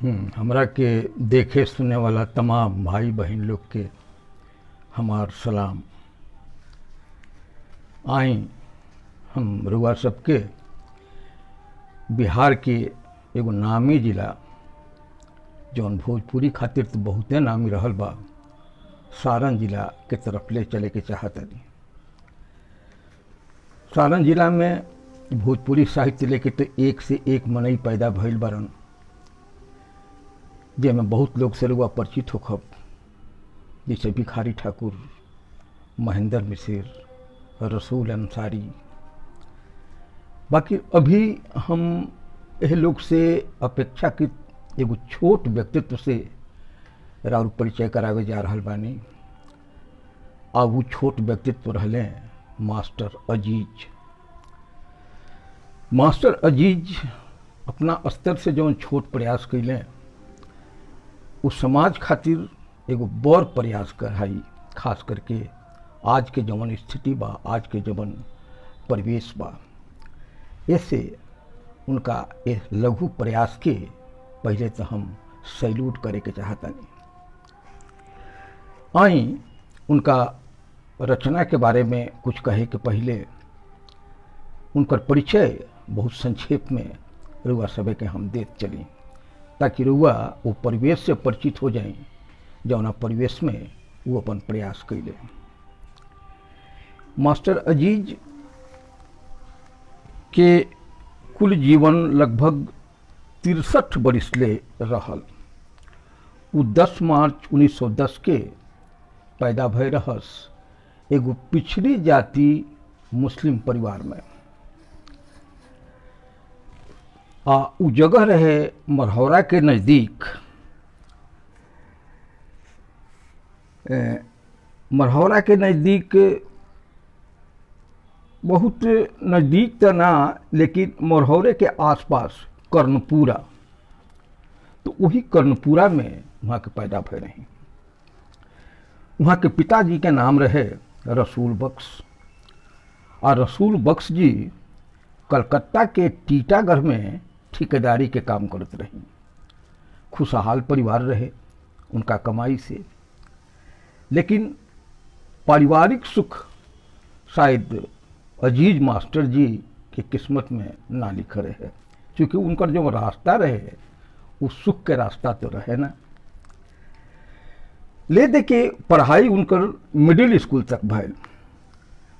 हमरा के देखे सुने वाला तमाम भाई बहन लोग के हमार सलाम। आई हम रुआ सबके बिहार के एगो नामी जिला जौन भोजपुरी खातिर तो बहुते नामी रहल बा, सारण जिला के तरफ ले चले के चाहतनी। सारण जिला में भोजपुरी साहित्य लेके तो एक से एक मनई पैदा भइल बारन, जेमें बहुत लोग से रुआ परिचित होखब, जैसे भिखारी ठाकुर, महेंद्र मिसिर, रसूल अंसारी। बाकी अभी हम यह लोग से अपेक्षाकृत एगो छोट व्यक्तित्व से राउर परिचय करावे जा रहल बानी। आ वो छोट व्यक्तित्व रहले मास्टर अजीज। मास्टर अजीज अपना स्तर से जो छोट प्रयास कैले उस समाज खातिर एगो बड़ प्रयास कराई, खास करके आज के जवन स्थिति बा, आज के जवन परिवेश बा। ऐसे उनका ये लघु प्रयास के पहले तो हम सैल्यूट करे के चाहतनी। आई उनका रचना के बारे में कुछ कहे के पहले उनकर परिचय बहुत संक्षेप में रुआ सभे के हम देत चली, ताकि रुआ वो परिवेश से परिचित हो जाए जौना परिवेश में वो अपन प्रयास कैले। मास्टर अजीज के कुल जीवन लगभग 63 बरिस ले रहल। वो 10 मार्च 1910 के पैदा भय रहस एगो पिछड़ी जाति मुस्लिम परिवार में। उ जगह रहे मरहौरा के नज़दीक। मरहौरा के नज़दीक बहुत नज़दीक तो ना, लेकिन मरहौरे के आसपास कर्णपुरा, तो वही कर्णपुरा में वहाँ के पैदा भय रही। वहाँ के पिताजी के नाम रहे रसूल बख्श। और रसूल बख्श जी कलकत्ता के टीटागढ़ में ठेकेदारी के काम करते रही। खुशहाल परिवार रहे उनका कमाई से, लेकिन पारिवारिक सुख शायद अजीज मास्टर जी के किस्मत में ना लिखे रहे, क्योंकि उनका जो रास्ता रहे वो सुख के रास्ता तो रहे ना। ले दे के पढ़ाई उनकर मिडिल स्कूल तक भैल।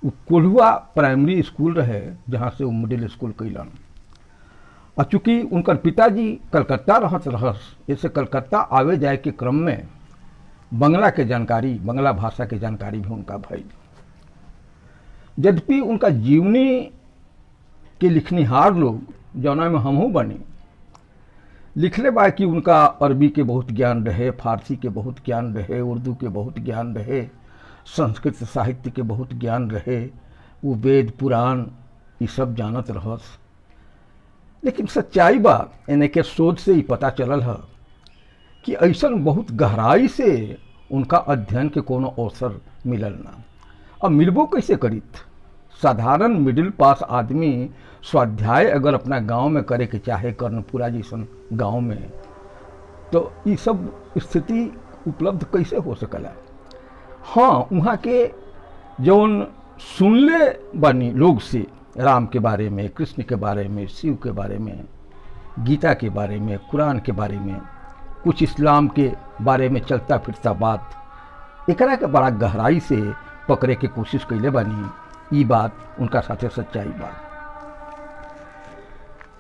वो कोल्हुआ प्राइमरी स्कूल रहे जहाँ से वो मिडिल स्कूल कैलन। और चूँकि उनकर पिताजी कलकत्ता रहस, ऐसे कलकत्ता आवे जाए के क्रम में बंगला के जानकारी, बंगला भाषा के जानकारी भी उनका भइल। यद्यपि उनका जीवनी के लिखनिहार लोग, जौना में हमहू बनी, लिखले बा कि उनका अरबी के बहुत ज्ञान रहे, फारसी के बहुत ज्ञान रहे, उर्दू के बहुत ज्ञान रहे, संस्कृत साहित्य के बहुत ज्ञान रहे, वो वेद पुराण ये सब जानत रहस। लेकिन सच्चाई बा, इन्हें के शोध से ही पता चलल है कि ऐसा बहुत गहराई से उनका अध्ययन के कोनो अवसर मिलल ना। अब मिलबो कैसे करित? साधारण मिडिल पास आदमी स्वाध्याय अगर अपना गांव में करे के चाहे, कर्णपुरा जैसन गांव में, तो ये सब स्थिति उपलब्ध कैसे हो सकला? हाँ, वहाँ के जौन सुनले बानी लोग से राम के बारे में, कृष्ण के बारे में, शिव के बारे में, गीता के बारे में, कुरान के बारे में, कुछ इस्लाम के बारे में चलता फिरता बात, एकरा के बड़ा गहराई से पकड़े के कोशिश कैले बानी। ये बात उनका साथे सच्चाई बात।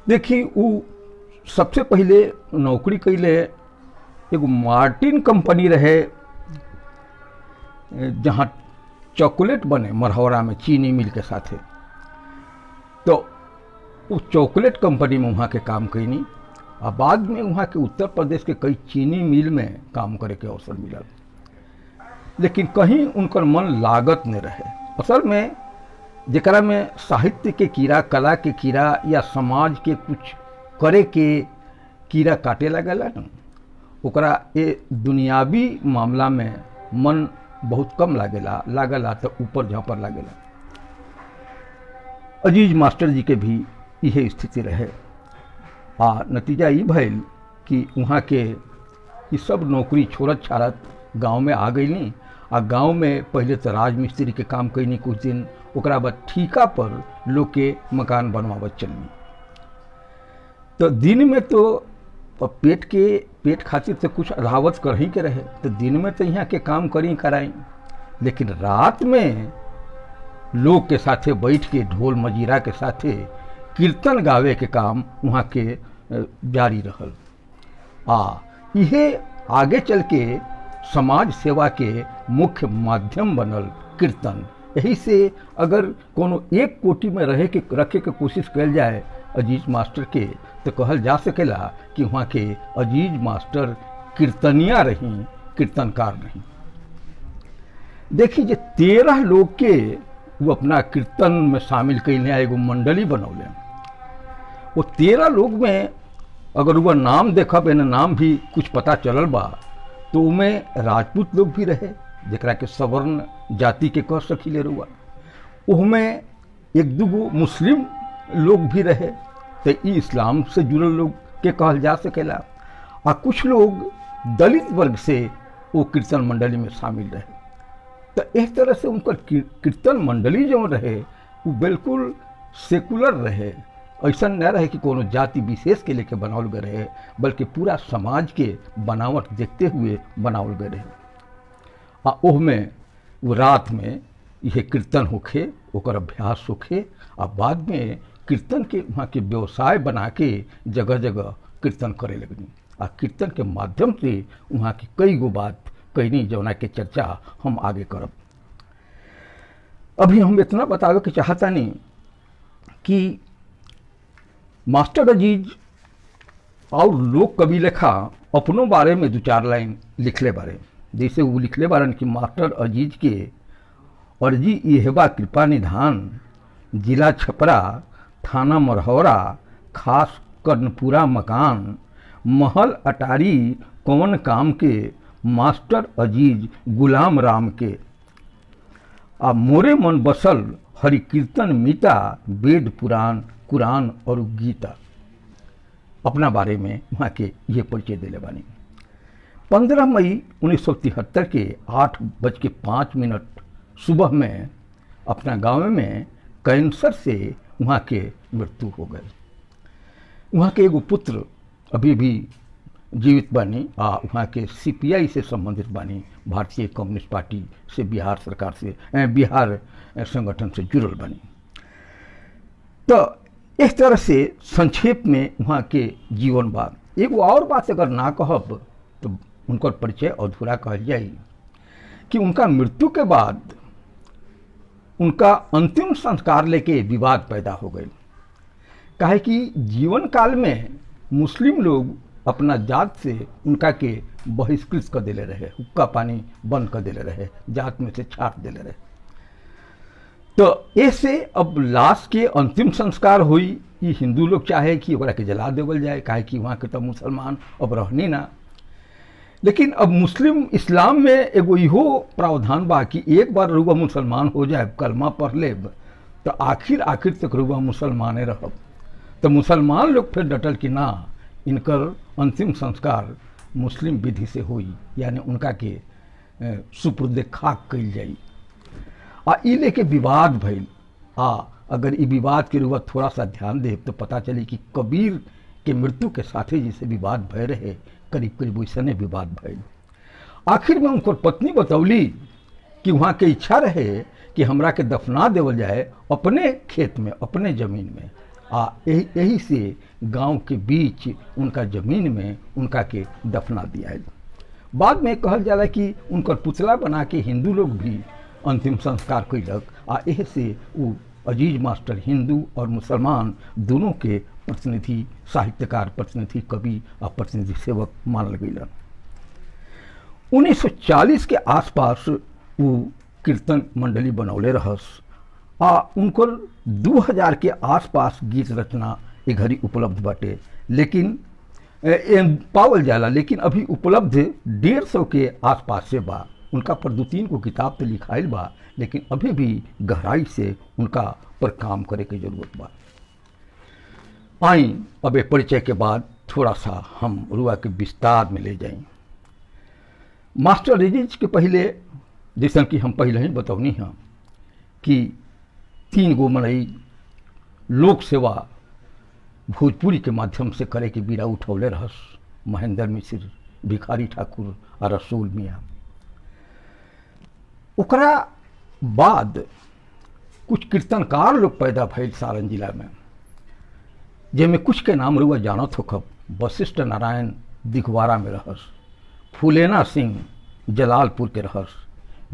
देखी, वो सबसे पहले नौकरी कैले एगो मार्टिन कंपनी रहे जहाँ चॉकलेट बने मरहौरा में, चीनी मिल के साथे। तो उस चॉकलेट कंपनी में वहाँ के काम कैनी। और बाद में वहाँ के उत्तर प्रदेश के कई चीनी मिल में काम करे के अवसर मिलल, लेकिन कहीं उनकर मन लागत नहीं रहे। असल में जेकरा में साहित्य के कीड़ा, कला के कीड़ा या समाज के कुछ करे के कीड़ा काटे लगला न, ओकरा ये दुनियावी मामला में मन बहुत कम लागला तो ऊपर झाँपर लागेला। अजीज मास्टर जी के भी यह स्थिति रहे। आ नतीजा ये भइल कि वहाँ के ये सब नौकरी छोड़त छाड़त गांव में आ गई। आ गांव में पहले तो राजमिस्त्री के काम कैनी कुछ दिन, ओकरा बाद ठिका पर लोग के मकान बनवावत चलनी। तो दिन में तो पेट खातिर तो कुछ अधावत कर ही के रहे, तो दिन में तो यहाँ के काम करी कराई, लेकिन रात में लोग के साथे बैठ के ढोल मजीरा के साथे कीर्तन गावे के काम वहाँ के जारी रहल। इहे आगे चल के समाज सेवा के मुख्य माध्यम बनल कीर्तन। यही से अगर कोनो एक कोटि में रखे के कोशिश कल जाए अजीज मास्टर के, तो कहल जा सकेला कि वहाँ के अजीज मास्टर कीर्तनिया रही, कीर्तनकार नहीं। देखिए जे 13 लोग के वो अपना कीर्तन में शामिल कैले, एगो मंडली बनौले। वो 13 लोग में अगर वह नाम देखब, एन नाम भी कुछ पता चलल बा, तो उमें राजपूत लोग भी रहे, जरा के सवर्ण जाति के कह सकीले रुआ। उनमें एक दूगो मुस्लिम लोग भी रहे, तो इस्लाम से जुड़ल लोग के कहल जा सकेला। आ कुछ लोग दलित वर्ग से वो कीर्तन मंडली में शामिल रहे। तो इस तरह से उनका कीर्तन मंडली जो रहे वो बिल्कुल सेकुलर रहे, ऐसा न रहे कि कोनो जाति विशेष के लेके बनावल गए रहे, बल्कि पूरा समाज के बनावट देखते हुए बनावल गए रहे। ओह में वो रात में यह कीर्तन होखे, ओकर अभ्यास होखे, आ बाद में कीर्तन के वहाँ के व्यवसाय बना के जगह जगह कीर्तन करे लगनी। आ कीर्तन के माध्यम से वहाँ की कई गो बात कैनी, जौना के चर्चा हम आगे करब। अभी हम इतना बतावे के चाहता नहीं कि मास्टर अजीज और लोग कवि लेखा अपनों बारे में 2-4 लाइन लिखले बारे। जैसे वो लिखले बारन कि मास्टर अजीज के अर्जी इहबा कृपा निधान, जिला छपरा, थाना मरहौरा, खास कर्णपुरा मकान, महल अटारी कौन काम के, मास्टर अजीज गुलाम राम के। आ मोरे मन बसल हरि कीर्तन मीता, वेद पुराण कुरान और गीता। अपना बारे में वहाँ के ये परिचय दिले बानी। 15 मई 1973 के 8:05 सुबह में अपना गांव में कैंसर से वहाँ के मृत्यु हो गए। वहाँ के एगो पुत्र अभी भी जीवित बानी, वहाँ के सीपीआई से संबंधित बानी, भारतीय कम्युनिस्ट पार्टी से, बिहार सरकार से, बिहार संगठन से जुड़ल बानी। तो इस तरह से संक्षेप में वहाँ के जीवन बात। एगो और बात अगर ना कहब तो उनका परिचय अधूरा कहल जाए कि उनका मृत्यु के बाद उनका अंतिम संस्कार लेके विवाद पैदा हो गए। काहे कि जीवन काल में मुस्लिम लोग अपना जात से उनका के बहिष्कृत कर दिले रहे, हुक्का पानी बंद कर दिले रहे, जात में से छाट दिले रहे। तो ऐसे अब लाश के अंतिम संस्कार हुई, ये हिंदू लोग चाहे कि ओकरा के जला देवल जाए, काहे कि वहाँ के तो मुसलमान अब रहनी ना। लेकिन अब मुस्लिम इस्लाम में एगो इहो प्रावधान बा कि एक बार रुआ मुसलमान हो जाए, कलमा पढ़ ले, तो आखिर तक रुआ मुसलमाने रहब। तो मुसलमान लोग फिर डटल कि ना, इनकर अंतिम संस्कार मुस्लिम विधि से हुई, यानी उनका के सुपुर्द खाक कल जाई। ई लेके विवाद भइल। अगर ई विवाद के रुआ थोड़ा सा ध्यान दे तो पता चली कि कबीर के मृत्यु के साथे जिसे विवाद भय रहे, करीब करीब वैसने विवाद भइल। आखिर में उनकर पत्नी बतौली कि वहाँ के इच्छा रहे कि हमरा के दफना देवल जाए अपने खेत में, अपने जमीन में। यही से गांव के बीच उनका जमीन में उनका के दफना दिया। बाद में कहल जाला कि उनकर पुतला बना के हिंदू लोग भी अंतिम संस्कार कैलक। एह से वो अजीज मास्टर हिंदू और मुसलमान दोनों के प्रतिनिधि, साहित्यकार, प्रतिनिधि कवि और प्रतिनिधि सेवक मानल गई। 1940 के आसपास वो कीर्तन मंडली बनौले रहस। उनकर 2000 के आसपास गीत रचना ये घड़ी उपलब्ध बाटे, लेकिन पावल जाला, लेकिन अभी उपलब्ध 150 के आसपास से बा। उनका पर 2-3 को किताब तो लिखाइल बा, लेकिन अभी भी गहराई से उनका पर काम करे के जरूरत बा। आई अब परिचय के बाद थोड़ा सा हम रुआ के विस्तार में ले जाएं। मास्टर अजीज के पहले जैसा कि हम पहले ही बतौनी हैं कि 3 गो मनई लोक सेवा भोजपुरी के माध्यम से करे के बीड़ा उठौले रहस, महेंद्र मिश्र, भिखारी ठाकुर और रसूल मियाँ। ओकरा बाद कुछ कीर्तनकार लोग पैदा भइल सारण जिला में, जेमें कुछ के नाम रुआ जानत होखब। वशिष्ठ नारायण दिघवारा में रहस, फूलेना सिंह जलालपुर के रहस,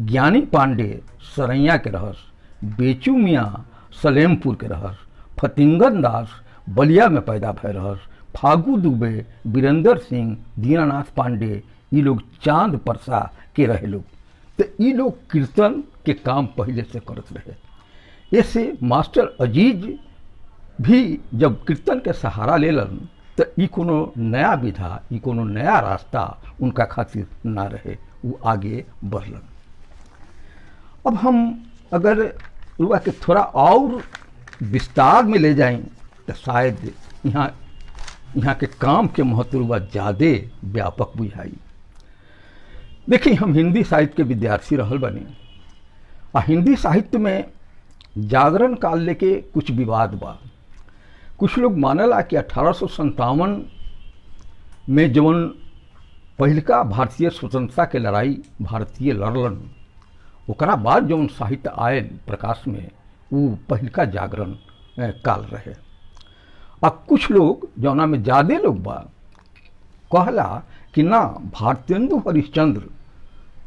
ज्ञानी पांडे सरैया के रहस, बेचू मियाँ सलेमपुर के रहस, फतिंगन दास बलिया में पैदा भय रहस, फागू दुबे, वीरेंद्र सिंह, दीनानाथ पांडे, ये लोग चांद परसा के रहे लोग। तो ये लोग कीर्तन के काम पहले से करत रहे। ऐसे मास्टर अजीज भी जब कीर्तन के सहारा लेलन तो ई कोनो नया विधा, ई कोनो नया रास्ता उनका खातिर ना रहे, वो आगे बढ़लन। अब हम अगर रुआ के थोड़ा और विस्तार में ले जाएं तो शायद यहाँ के काम के महत्व रुआ ज़्यादा व्यापक बुझाई। देखिए, हम हिंदी साहित्य के विद्यार्थी रहल बने और हिंदी साहित्य में जागरण काल लेके कुछ विवाद बा। कुछ लोग मानला कि 1857 में जवन पहिलका भारतीय स्वतंत्रता के लड़ाई भारतीय लड़लन, ओकरा बाद जवन साहित्य आयल प्रकाश में, वो पहिलका जागरण काल रहे। अब कुछ लोग जौना में ज़्यादा लोग बा कहला कि ना, भारतेंदु हरिश्चंद्र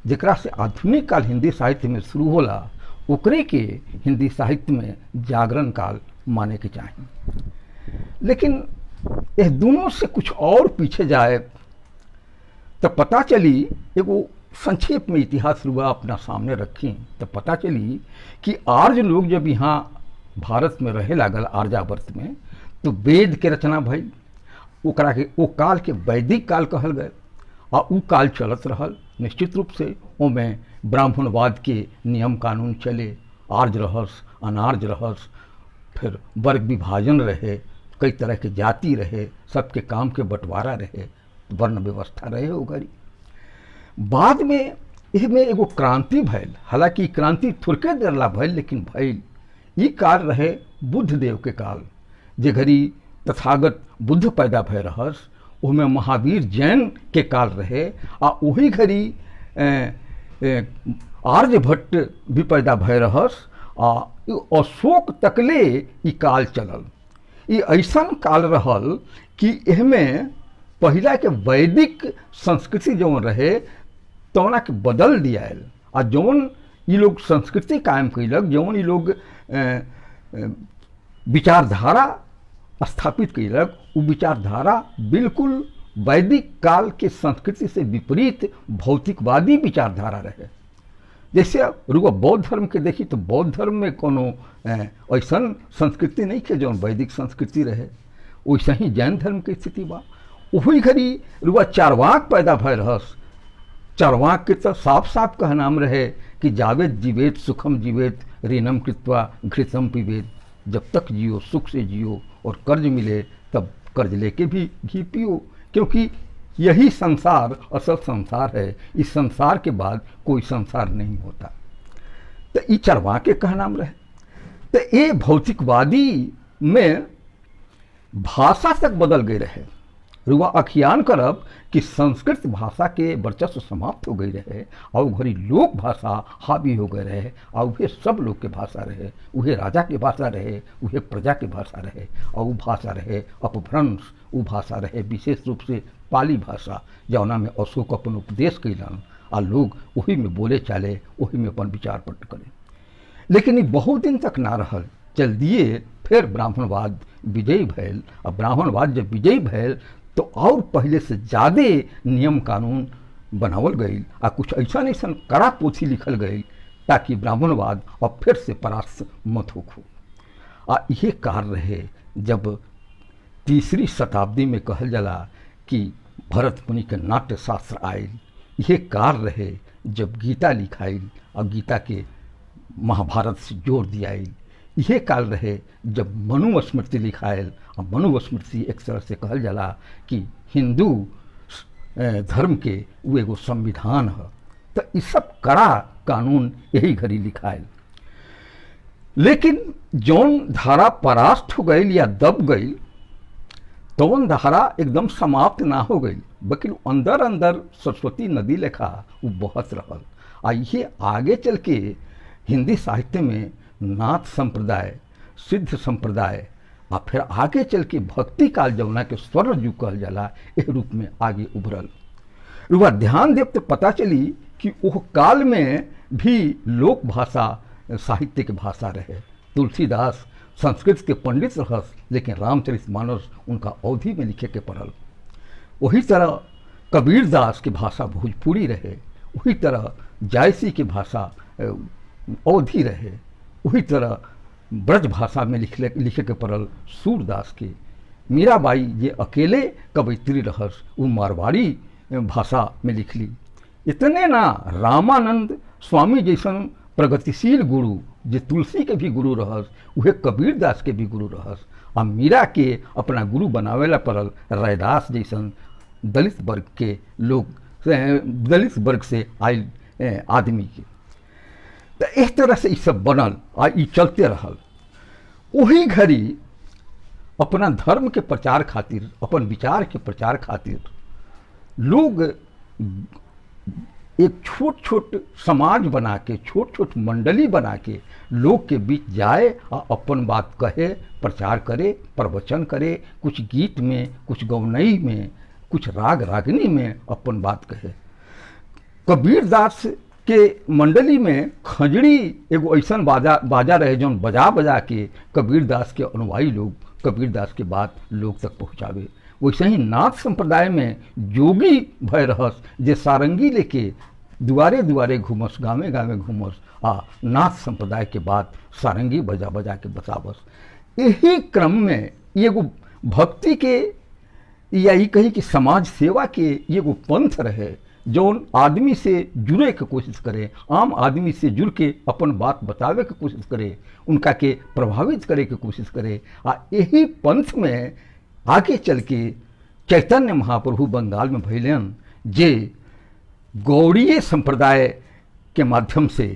जकरा से आधुनिक काल हिंदी साहित्य में शुरू होला, ओकरे के हिंदी साहित्य में जागरण काल माने के चाहिए। लेकिन यह दोनों से कुछ और पीछे जाए तो पता चली, एगो संक्षेप में इतिहास रुआ अपना सामने रखी तो पता चली कि आर्य लोग जब यहाँ भारत में रहे लागल, आर्यावर्त में, तो वेद के रचना भइल। ओकरा के ओ काल के वैदिक काल कहल गए और उ काल चलत रहल। निश्चित रूप से ओमें ब्राह्मणवाद के नियम कानून चले, आर्य रहस, अनार्य रहस, फिर वर्ग विभाजन रहे, कई तरह के जाति रहे, सबके काम के बंटवारा रहे, वर्ण व्यवस्था रहे ओ घड़ी। बाद में इसमें एगो क्रांति भइल। हालांकि क्रांति थोड़के देर ला भइल, लेकिन भइल। ई काल रहे बुद्ध देव के काल, जे घड़ी तथागत बुद्ध पैदा भय रहस। उसमें महावीर जैन के काल रहे आ वही घड़ी आर्यभट्ट भी पैदा भय रहस आ अशोक तकले ई काल चलल। ई ऐसन काल रहल कि इसमें पहला के वैदिक संस्कृति जौन रहे तौना के बदल दियाल आ जौन ये लोग संस्कृति कायम कैलक, जौन ये लोग विचारधारा स्थापित कैलक, वो विचारधारा बिल्कुल वैदिक काल के संस्कृति से विपरीत भौतिकवादी विचारधारा रहे। जैसे रुआ बौद्ध धर्म के देखी तो बौद्ध धर्म में कोनो ऐसन संस्कृति नहीं के जौन वैदिक संस्कृति रहे, वैसे ही जैन धर्म की स्थिति बा। वही घड़ी रुआ चारवाक पैदा भय रहस। चारवाक के तो साफ साफ कह नाम रहे कि जावेद जीवेद सुखम जीवेद ऋणम कृत्वा घृतम पिबेद। जब तक जियो सुख से जियो और कर्ज मिले तब कर्ज लेके भी घी पियो, क्योंकि यही संसार असल संसार है। इस संसार के बाद कोई संसार नहीं होता। तो ये चारवाक के कह नाम रहे। तो ये भौतिकवादी में भाषा तक बदल गए रहे। रुआ अखियान करब कि संस्कृत भाषा के वर्चस्व समाप्त हो गई रहे और घड़ी लोक भाषा हावी हो गए रहे और वह सब लोग के भाषा रहे, वह राजा के भाषा रहे, वह प्रजा के भाषा रहे और वो भाषा रहे अपभ्रंश, वो भाषा रहे विशेष रूप से पाली भाषा, जौना में अशोक अपन उपदेश कैलन और लोग वही में बोले चाले, वही में अपन विचार पट करें। लेकिन ये बहुत दिन तक ना रहल। जल्दिए फिर ब्राह्मणवाद विजयी भैल और ब्राह्मणवाद जब विजयी भैल तो और पहले से ज़्यादा नियम कानून बनावल गई और कुछ ऐसा ऐसा कड़ा पोथी लिखल गई ताकि ब्राह्मणवाद अब फिर से परास्त मत होखो। आ ये कार्य रहे जब 3री शताब्दी में कहल जाला कि भरत मुनि के नाट्य शास्त्र आयल। ये कार्य रहे जब गीता लिखाइल और गीता के महाभारत से जोड़ दियाइल। ये काल रहे जब मनुस्मृति लिखायल। और मनुस्मृति एक तरह से कहल जाला कि हिंदू धर्म के वो एगो संविधान है। तो ये सब कड़ा कानून यही घड़ी लिखायल। लेकिन जौन धारा परास्त हो गई या दब गई, तौन धारा एकदम समाप्त ना हो गई, बल्कि अंदर अंदर सरस्वती नदी लेखा वो बहत रहल। आ ये आगे चल के हिंदी साहित्य में नाथ संप्रदाय, सिद्ध संप्रदाय, और फिर आगे चल के भक्ति काल जौना के स्वर्ण युग कहल जाला, इस रूप में आगे उभरल। रुआ ध्यान देव तो पता चली कि वो काल में भी लोक भाषा साहित्य के भाषा रहे। तुलसीदास संस्कृत के पंडित रहस, लेकिन रामचरितमानस उनका अवधि में लिखे के पड़ल। वही तरह कबीरदास की भाषा भोजपुरी रहे, वही तरह जायसी की भाषा अवधि रहे, वही तरह ब्रज भाषा में लिखे के पड़ल सूरदास के। मीराबाई ये अकेले कवयित्री रहस, वो मारवाड़ी भाषा में लिखली। इतने ना, रामानंद स्वामी जैसन प्रगतिशील गुरु जे तुलसी के भी गुरु रहस, वह कबीरदास के भी गुरु रहस। और मीरा के अपना गुरु बनावेला पड़ल रैदास जैसन दलित वर्ग के लोग, दलित वर्ग से आयल आदमी के। तो इस तरह से ये सब बनल आ ये चलते रहल। वही घड़ी अपना धर्म के प्रचार खातिर, अपन विचार के प्रचार खातिर लोग एक छोट छोट समाज बना के, छोट छोट मंडली बना के लोग के बीच जाए और अपन बात कहे, प्रचार करे, प्रवचन करे, कुछ गीत में, कुछ गौनई में, कुछ राग रागनी में अपन बात कहे। कबीरदास के मंडली में खंजड़ी एगो ऐसा बाजा रहे जौन बजा बजा के कबीरदास के अनुयायी लोग कबीरदास के बात लोग तक पहुँचावे। वैसे ही नाथ संप्रदाय में जोगी भय रहस जे सारंगी लेके दुआरे दुआरे घूमस, गाँवे गाँवे घूमस, आ नाथ संप्रदाय के बात सारंगी बजा बजा के बतावस। यही क्रम में एगो भक्ति के या ये कही कि समाज सेवा के एगो पंथ रहे जौन आदमी से जुड़े के कोशिश करे, आम आदमी से जुड़ के अपन बात बतावे के कोशिश करे, उनका के प्रभावित करे के कोशिश करे। आ यही पंथ में आगे चल के चैतन्य महाप्रभु बंगाल में भैलन जे गौड़ीय संप्रदाय के माध्यम से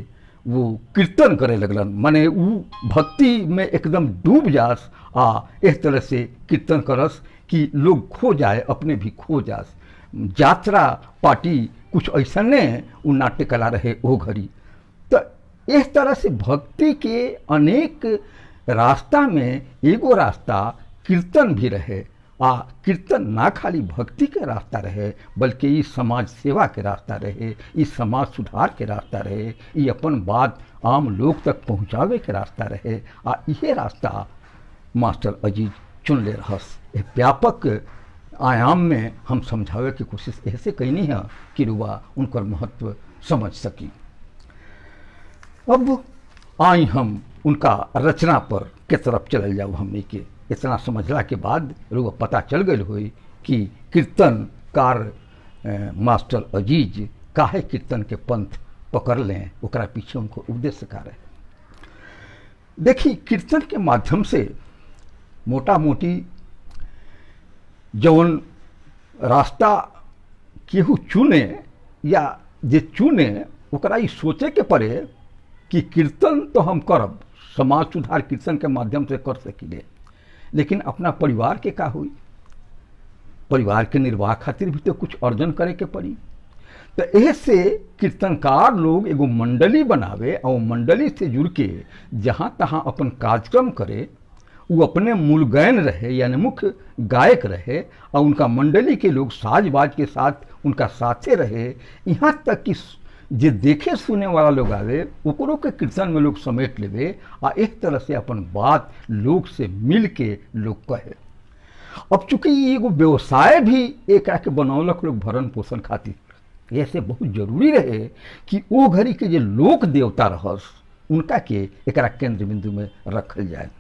वो कीर्तन करे लगलन। माने वो भक्ति में एकदम डूब जास आ इस तरह से कीर्तन करस कि लोग खो जाए, अपने भी खो जास। यात्रा पार्टी कुछ ऐसा ने वो नाट्य कला रहे वो घड़ी। तो इस तरह से भक्ति के अनेक रास्ता में एगो रास्ता कीर्तन भी रहे। आ कीर्तन ना खाली भक्ति के रास्ता रहे, बल्कि ये समाज सेवा के रास्ता रहे, ये समाज सुधार के रास्ता रहे, ये अपन बात आम लोग तक पहुँचावे के रास्ता रहे। आ ये रास्ता मास्टर अजीज चुन ले रहस। व्यापक आयाम में हम समझावे की कोशिश ऐसे कैनी है कि रुआ उनकर महत्व समझ सकी। अब आई हम उनका रचना पर के तरफ चल जाओ। हमने के इतना समझला के बाद रुआ पता चल गई हुई कि कीर्तनकार मास्टर अजीज काहे कीर्तन के पंथ पकड़ लें, ओकरा पीछे उनको उद्देश्य का रहे। देखी, कीर्तन के माध्यम से मोटा मोटी जौन रास्ता केहू चुने या जे चुने ओकरा ई सोचे के पड़े कि कीर्तन तो हम करब, समाज सुधार कीर्तन के माध्यम से कर सकिले, लेकिन अपना परिवार के का हुई, परिवार के निर्वाह खातिर भी तो कुछ अर्जन करे के पड़ी। तो ऐसे कीर्तनकार लोग एगो मंडली बनावे और मंडली से जुड़ के जहाँ तहाँ अपन कार्यक्रम करे, वो अपने मूल गायन रहे यानी मुख्य गायक रहे और उनका मंडली के लोग साजबाज के साथ उनका साथे रहे। यहाँ तक कि जे देखे सुने वाला लोग आवे ओकरों के कीर्तन में लोग समेट लेवे आ एक तरह से अपन बात लोग से मिल के लोग कहे। अब चूंकि एगो व्यवसाय भी एक के बनौलक लोग भरण पोषण खातिर, ऐसे बहुत जरूरी रहे कि वो घड़ी के जे लोक देवता रहस उनका के एकरा केंद्र बिंदु में रखल जाए।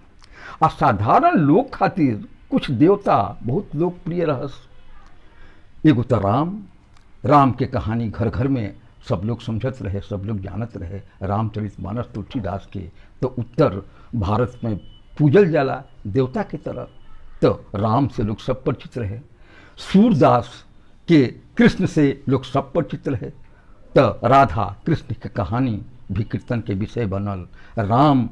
आ साधारण लोग खातिर कुछ देवता बहुत लोकप्रिय रहस। एगो तो राम के कहानी घर घर में सब लोग समझत रहे, सब लोग जानत रहे। रामचरितमानस तुलसीदास के तो उत्तर भारत में पूजल जाला देवता के तरह, तो राम से लोग सब परिचित रहे। सूरदास के कृष्ण से लोग सब परिचित रहे, तो राधा कृष्ण की कहानी भी कीर्तन के विषय बनल, राम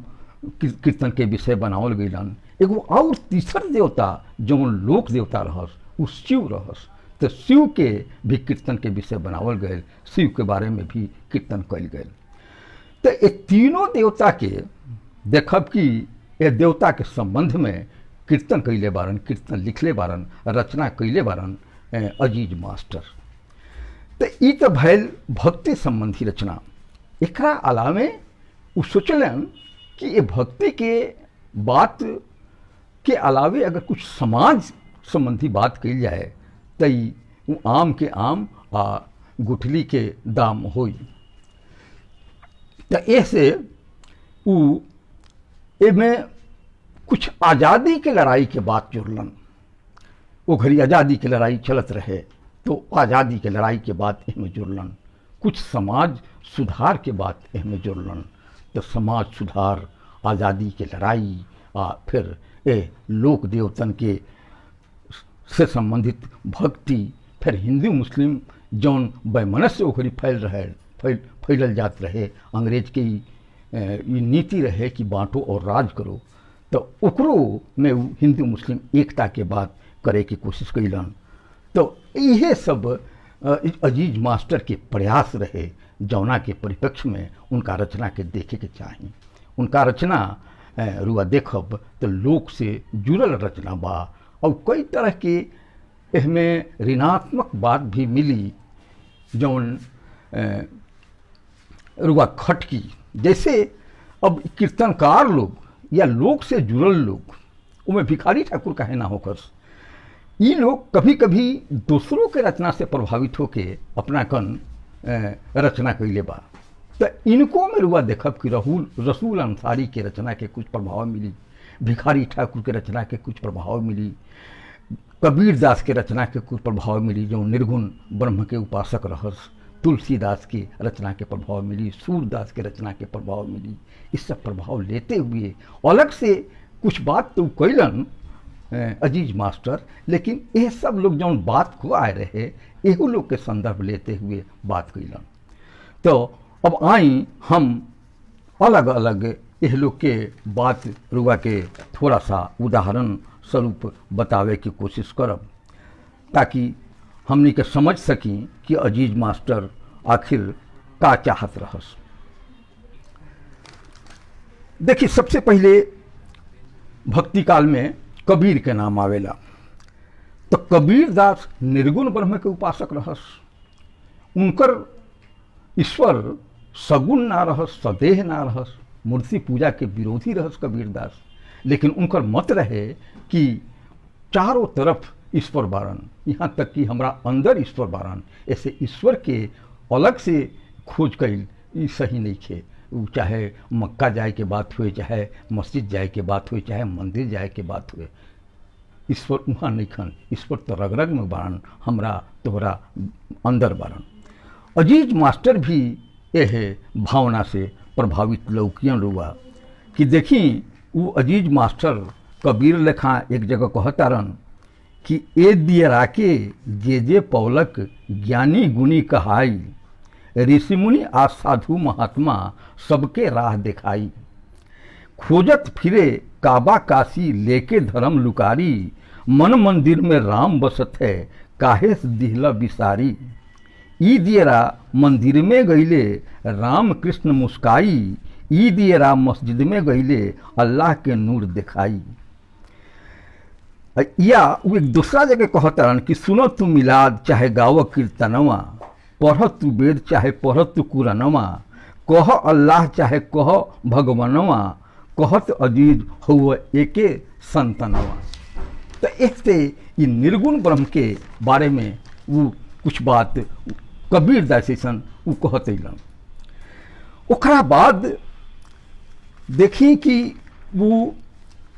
कीर्तन के विषय बनावल गईलन। एगो और तीसर देवता जौन लोक देवता रहस उ शिव रहस, तो शिव के भी कीर्तन के विषय बनावल गए, शिव के बारे में भी कीर्तन कल गए। तो ये तीनों देवता के देखब कि ये देवता के संबंध में कीर्तन कैले बारन, कीर्तन लिखले बारन, रचना कैले बारन अजीज मास्टर। तो ई तो भैल भक्ति संबंधी रचना। एकरा अलावे वो सोचलन कि ये भक्ति के बात के अलावे अगर कुछ समाज संबंधी बात कही जाए तो वो आम के आम आ गुठली के दाम होई। तो ऐसे वो में कुछ आज़ादी के लड़ाई के बात जुड़लन। वो घड़ी आज़ादी के लड़ाई चलत रहे तो आज़ादी के लड़ाई के बात इसमें जुड़लन। कुछ समाज सुधार के बात इसमें जुड़लन। तो समाज सुधार, आज़ादी के लड़ाई आ फिर लोक देवतन के से संबंधित भक्ति, फिर हिंदू मुस्लिम जौन वैमनस्य ओकरी फैलल जात रहे, अंग्रेज के ये नीति रहे कि बांटो और राज करो, तो ओकरो में हिंदू मुस्लिम एकता के बात करे की कोशिश कैलन। तो यह सब अजीज मास्टर के प्रयास रहे जौना के परिप्रेक्ष्य में उनका रचना के देखे के चाहिए। उनका रचना रुआ देखब तो लोक से जुड़ल रचना बा और कई तरह के इसमें ऋणात्मक बात भी मिली जौन रुआ खटकी। जैसे अब कीर्तनकार लोग या लोक से जुड़ल लोग, उनमें भिखारी ठाकुर कहे ना होकर, ये लोग कभी कभी दूसरों के रचना से प्रभावित होके अपना कन रचना कैले बा। तो इनको में रुआ देखब कि रसूल अंसारी के रचना के कुछ प्रभाव मिली, भिखारी ठाकुर के रचना के कुछ प्रभाव मिली, कबीर दास के रचना के कुछ प्रभाव मिली जो निर्गुण ब्रह्म के उपासक रहस, तुलसीदास की रचना के प्रभाव मिली, सूरदास के रचना के प्रभाव मिली। इस सब प्रभाव लेते हुए अलग से कुछ बात तो कैलन अजीज मास्टर, लेकिन ये सब लोग जो बात को आए रहे एहू लोग के संदर्भ लेते हुए बात कैलन। तो अब आई हम अलग अलग यह लोग के बात रुआ के थोड़ा सा उदाहरण स्वरूप बतावे की कोशिश करब, ताकि हमनी के समझ सकी कि अजीज मास्टर आखिर का चाहत रहस। देखिए, सबसे पहले भक्ति काल में कबीर के नाम आवेला। तो कबीर दास निर्गुण ब्रह्म के उपासक रहस। उनकर ईश्वर सगुण ना रहस, सदेह ना रहस, मूर्ति पूजा के विरोधी रहस कबीर दास। लेकिन उनकर मत रहे कि चारों तरफ ईश्वर बारन, यहाँ तक कि हमरा अंदर ईश्वर बारन। ऐसे ईश्वर के अलग से खोज कैल ये सही नहीं खे। चाहे मक्का जाए के बात हुए, चाहे मस्जिद जाए के बात हुए, चाहे मंदिर जाए के बात हुए, ईश्वर वहाँ नहीं खन। ईश्वर तो रग रग में बारन, हमरा तोहरा अंदर बारन। अजीज मास्टर भी यह भावना से प्रभावित लौकियन रुआ कि देखी वो अजीज मास्टर कबीर लेखा एक जगह कहतारन कि ए दियरा के जे पौलक ज्ञानी गुणी कहाई, ऋषि मुनि आ साधु महात्मा सबके राह दिखाई। खोजत फिरे काबा काशी लेके धर्म लुकारी, मन मंदिर में राम बसत है काहे दिहला बिसारी। ई दियरा मंदिर में गईले राम कृष्ण मुस्काई, ई दियरा मस्जिद में गईले अल्लाह के नूर दिखाई। या वो एक दूसरा जगह कहतरन कि सुनो तू मिलाद चाहे गाव कीर्तनवा, पढ़ तू वेद चाहे पढ़ तू कुरानवा, कह अल्लाह चाहे कह भगवानवा, कहत अजीज हुआ एके संतनवा। तो ऐसे ये निर्गुण ब्रह्म के बारे में वो कुछ बात कबीर दासन वो कहते। ओकरा बाद देखी कि वो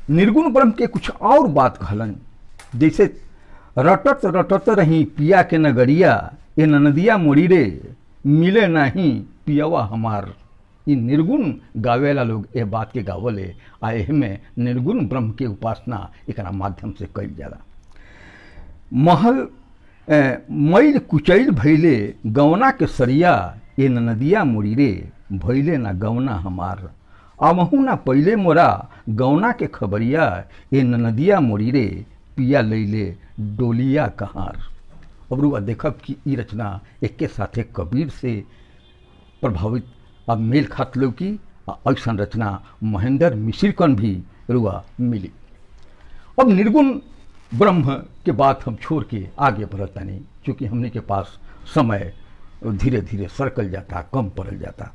निर्गुण ब्रह्म के कुछ और बात कहलन। जैसे रटत रटत रही पिया के नगरिया, ए नदिया मोड़ी रे, मिले नहीं पियवा हमार। इ निर्गुण गावेला लोग ए बात के गावले आए में निर्गुण ब्रह्म के उपासना एकरा माध्यम से कइल जाला। महल मैल कुचैल भैले गौना के सरिया ए नदिया मुड़ी रे भैले ना गौना हमार। आमहू ना पहले मोरा गौना के खबरिया ए नदिया मुड़ी रे पिया लैले डोलिया कहार। अब रुआ देखब कि ई रचना एक के साथे कबीर से प्रभावित अब मेल खात लो की ऐसा रचना महेंद्र मिश्र कन भी रुआ मिली। अब निर्गुण ब्रह्म के बात हम छोड़ के आगे बढ़ता नहीं, क्योंकि हमने के पास समय धीरे धीरे सरकल जाता, कम पड़ल जाता।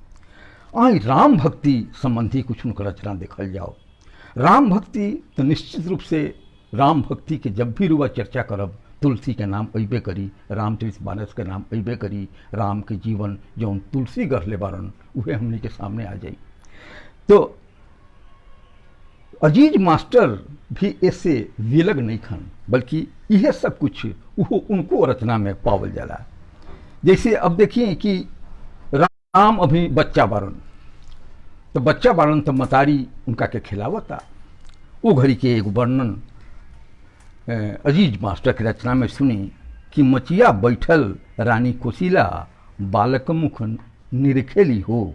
आई राम भक्ति संबंधी कुछ उनका रचना देखल जाओ। राम भक्ति तो निश्चित रूप से राम भक्ति के जब भी रुआ चर्चा करब तुलसी के नाम अइबे करी, रामचरितमानस के नाम अइबे करी, राम के जीवन जौन तुलसी गढ़ले बारन उहे हमने के सामने आ जाई। तो अजीज मास्टर भी ऐसे विलग नहीं खन, बल्कि यह सब कुछ उनको रचना में पावल जाला। जैसे अब देखिए कि राम अभी बच्चा बारन, तो बच्चा बारन तो मतारी उनका के खिलावता। वो घड़ी के एक वर्णन अजीज मास्टर की रचना में सुनी कि मचिया बैठल रानी कोशिला बालक मुख निरखेली हो,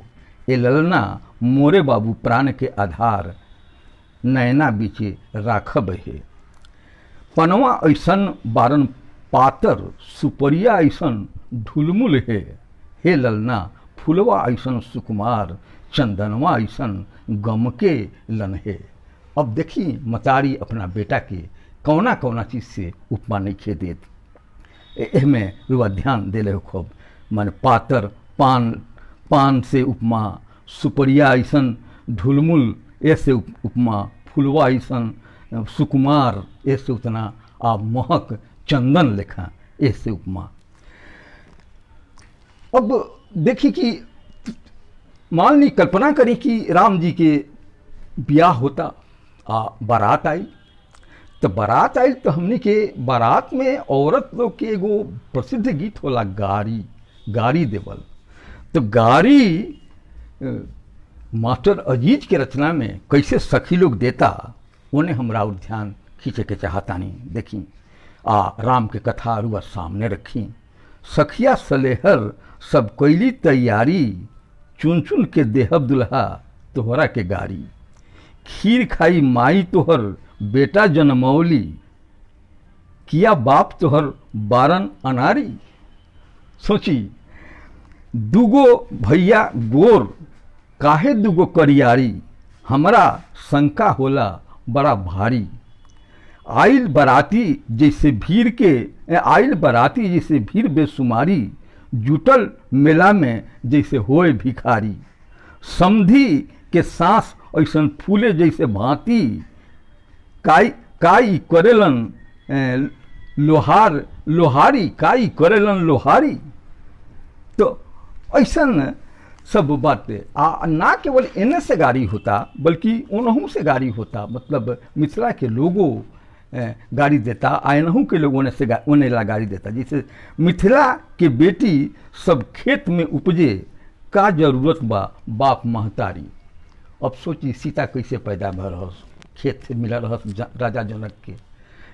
ए ललना मोरे बाबू प्राण के आधार नैना बीचे राखब है। पनवा ऐसन बारन पातर सुपरिया ऐसन ढुलमुल है, हे ललना फुलवा ऐसन सुकुमार चंदनवा ऐसन गम के लन है। अब देखिए मतारी अपना बेटा के कौना कौना चीज़ से उपमा नहीं खे देत, एहमें रुआ ध्यान दे ले खूब। माने पातर पान से उपमा, सुपरिया ऐसन ढुलमुल ऐसे उपमा, फुलवा ऐसन सुकुमार ऐसे उतना, आ महक चंदन लेखा ऐसे उपमा। अब देखिए कि मान ली कल्पना करी कि राम जी के ब्याह होता, बारात आई, तो बारात आई तो हमने के बारात में औरत लोग के एगो प्रसिद्ध गीत होला गारी देवल। तो गारी मास्टर अजीज के रचना में कैसे सखी लोग देता, उन्हें हमरा और ध्यान खींचे के चाहता नहीं। देखी राम के कथा रुआ सामने रखी। सखिया सलेहर सब कैली तैयारी, चुन चुन के देहब दुल्हा तोहरा के गारी। खीर खाई माई तोहर बेटा जनमौली, किया बाप तोहर बारन अनारी। सोची दुगो भैया गोर काहे दुगो करियारी, हमरा शंका होला बड़ा भारी। आइल बराती जैसे भीड़ बेसुमारी, जुटल मेला में जैसे होए भिखारी। समधी के सांस ऐसन फूले जैसे भांति, काई करेलन लोहारी काई करेलन लोहारी। तो ऐसन सब बातें ना केवल एने से गाड़ी होता बल्कि उनहू से गाड़ी होता। मतलब मिथिला के लोगों गाड़ी देता, आयनहू के लोगों ने से उन्हें ला गाड़ी देता। जैसे मिथिला के बेटी सब खेत में उपजे, का जरूरत बा बाप महतारी। अब सोची सीता कैसे पैदा भ रहस, खेत से मिला रहस राजा जनक के,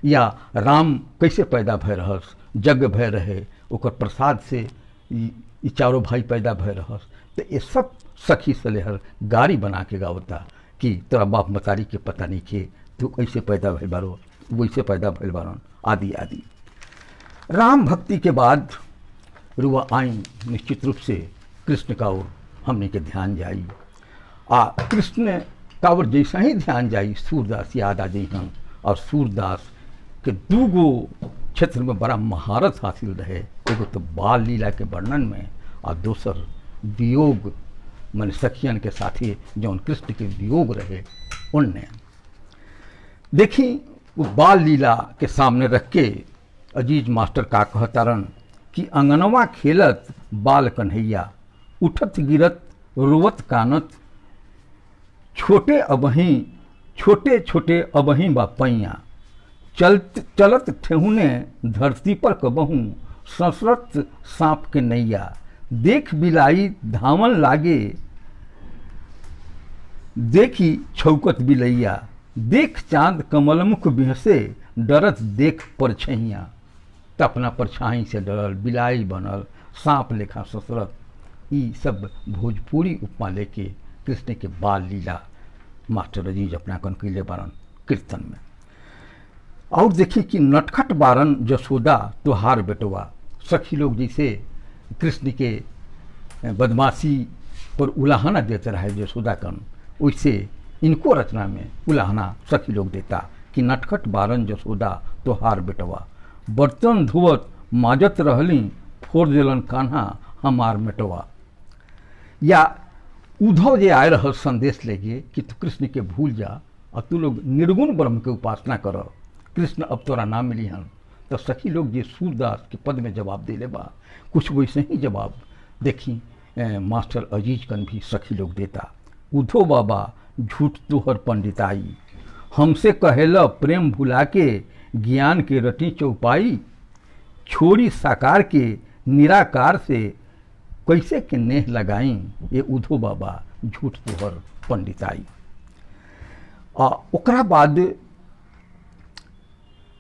या राम कैसे पैदा भय रहस, यज्ञ भय रहे ओकर प्रसाद से ई चारों भाई पैदा भय रहस। तो ये सब सखी सलेहर गाड़ी बना के गावता कि तोरा बाप मतारी के पता नहीं खे, तू ऐसे पैदा भइल बारो, वैसे पैदा भइल बारन, आदि आदि। राम भक्ति के बाद रुआ आई निश्चित रूप से कृष्ण का ओर हमने के ध्यान जाई। कृष्ण का ओर जैसा ही ध्यान जाई सूरदास याद आ जइहन। और सूरदास के दूगो क्षेत्र में बड़ा महारत हासिल रहे। एगो तो बाल लीला के वर्णन में, और दोसर वियोग मन सखियन के साथी जौन कृष्ण के वियोग रहे उनने। देखी वो बाल लीला के सामने रख के अजीज मास्टर का कहतारन कि अंगनवा खेलत बाल कन्हैया, उठत गिरत रोवत कानत, छोटे छोटे अबहीं बा पैया, चलत ठेहुने धरती पर कबहूँ ससरत सांप के नैया। देख बिलाई धामन लागे, देखी छौकत बिलैया, देख चांद कमलमुख बिहसे, डरत देख परछैया। त अपना परछाई से डरल, बिलाई बनल, सांप लेखा ससरत। ई सब भोजपुरी उपमा लेके कृष्ण के बाल लीला मास्टर अजीज अपना कन कैले बारन कीर्तन में। और देखी कि नटखट बारन जसोदा तोहार बेटवा। सखी लोग जैसे कृष्ण के बदमाशी पर उलाहना देते रहे जसोदा कन, वैसे इनको रचना में उलाहना सखी लोग देता कि नटखट बारन जसोदा तोहार बेटवा। बर्तन धोवत माजत रहली, फोड़ देलन कान्हा हमार मेटवा। या उद्धव जे आए रहल संदेश लेके कि तू कृष्ण के भूल जा और तू लोग निर्गुण ब्रह्म के उपासना कर, कृष्ण अब तोरा ना मिली हन। तो सखी लोग जे सूरदास के पद में जवाब दे ले बा, कुछ वैसे ही जवाब देखी मास्टर अजीज कन भी सखी लोग देता। उद्धव बाबा झूठ तोहर पंडिताई, हमसे कहेला प्रेम भुला के ज्ञान के रटी चौपाई। छोड़ी साकार के निराकार से कैसे के नेह लगाई, ये उद्धव बाबा झूठ तोहर पंडिताई। ओकरा बाद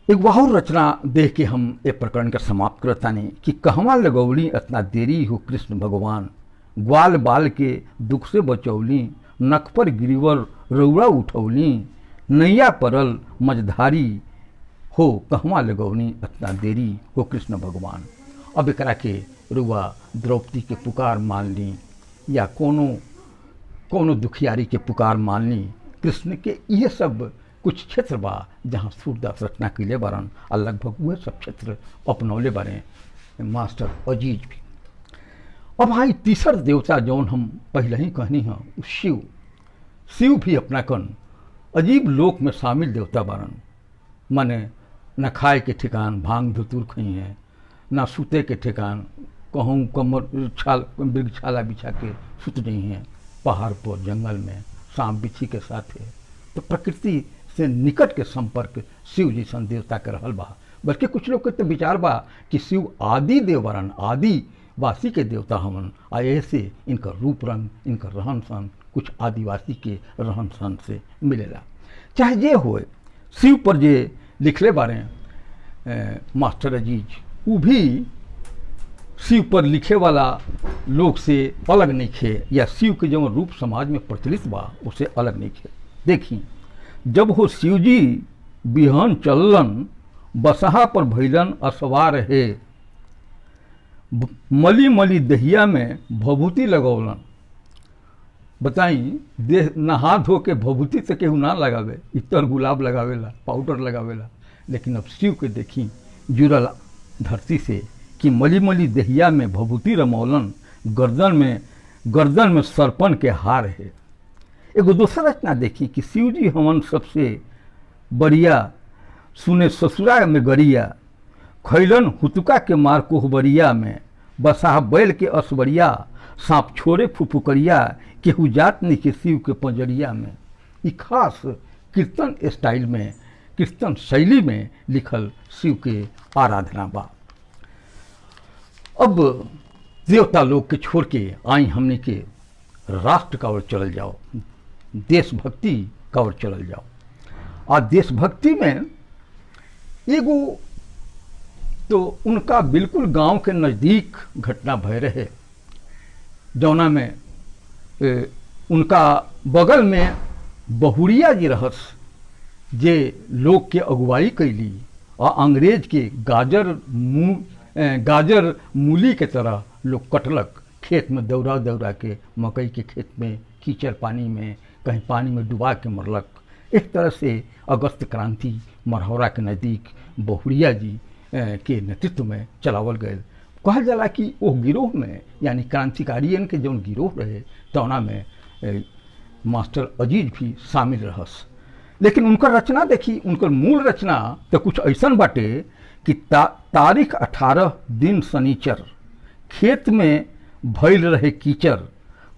एक और रचना देख के हम ये प्रकरण का समाप्त करतानी कि कहवा लगौली इतना देरी हो कृष्ण भगवान। ग्वाल बाल के दुख से बचौली, नख पर गिरिवर रौड़ा उठौली। नैया परल मझधारी हो, कहवा लगौली इतना देरी हो कृष्ण भगवान। अब एकरा के रुआ द्रौपदी के पुकार मान ली या कोनो दुखियारी के पुकार मान ली। कृष्ण के ये सब कुछ क्षेत्र बा जहाँ सूरदास रचना कैले बारन और लगभग वह सब क्षेत्र अपनौले बारे मास्टर अजीज भी। अब हाँ तीसर देवता जौन हम पहले ही कहनी हैं शिव। शिव भी अपना कन अजीब लोक में शामिल देवता बारन। माने न खाए के ठिकान भांग धतूर खई हैं, ना सूते के ठिकान कहूँ कमर छाल मृगछाला बिछा के सुत नहीं हैं। पहाड़ पर जंगल में सांप बिच्छी के साथ है। तो प्रकृति से निकट के संपर्क शिव जी सन देवता के रहल बा। बल्कि कुछ लोग के तो विचार बा कि शिव आदि देव वरन आदिवासी के देवता हमन, आ ऐसे इनका रूप रंग इनका रहन सहन कुछ आदिवासी के रहन सहन से मिलेला। चाहे जे होए, शिव पर जे लिखले बारे मास्टर अजीज, वो भी शिव पर लिखे वाला लोग से अलग नहीं खे, या शिव के जो रूप समाज में प्रचलित बा उससे अलग नहीं खे। देखी जब हो शिव जी बिहान चलन, बसहा पर भैलन असवार है। मली मली दहिया में भभूति लगौलन। बताई देह नहा धो के भभूति से केहू ना लगावे, इतर गुलाब लगावेला, पाउडर लगावेला। लेकिन अब शिव के देखी जुड़ल धरती से कि मली मली दहिया में भभूति रमौलन, गर्दन में सरपन के हार है। एगो दूसरा रचना देखी कि शिव जी हमन सबसे बढ़िया, सुने ससुरा में गरिया। खैलन हुतुका के मार कोहबरिया में, बसाह बैल के असबरिया। सांप छोड़े फुफुकरिया, केहू जात नहीं के शिव के पंजरिया में। ई खास कीर्तन स्टाइल में, कीर्तन शैली में लिखल शिव के आराधना बा। अब देवता लोग के छोड़ के आई हमने के राष्ट्र का ओर चल जाओ, देशभक्ति का ओर चल जाओ। और देशभक्ति में एगो तो उनका बिल्कुल गांव के नज़दीक घटना भय रहे, जौना में उनका बगल में बहुरिया जी रहस, जे लोग के अगुवाई कैली और अंग्रेज के गाजर मूली के तरह लोग कटलक। खेत में दौड़ा दौड़ा के, मकई के खेत में कीचड़ पानी में, कहीं पानी में डुबा के मरलक। एक तरह से अगस्त क्रांति मरहौरा के नज़दीक बहुरिया जी के नेतृत्व में चलावल गए। कहल जाला कि वो गिरोह में, यानी क्रांतिकारियन के जौन गिरोह रहे तौना में मास्टर अजीज भी शामिल रहस। लेकिन उनकर रचना देखी, उनकर मूल रचना तो कुछ ऐसा बाटे कि तारीख 18 दिन शनिचर, खेत में भइल रहे कीचड़।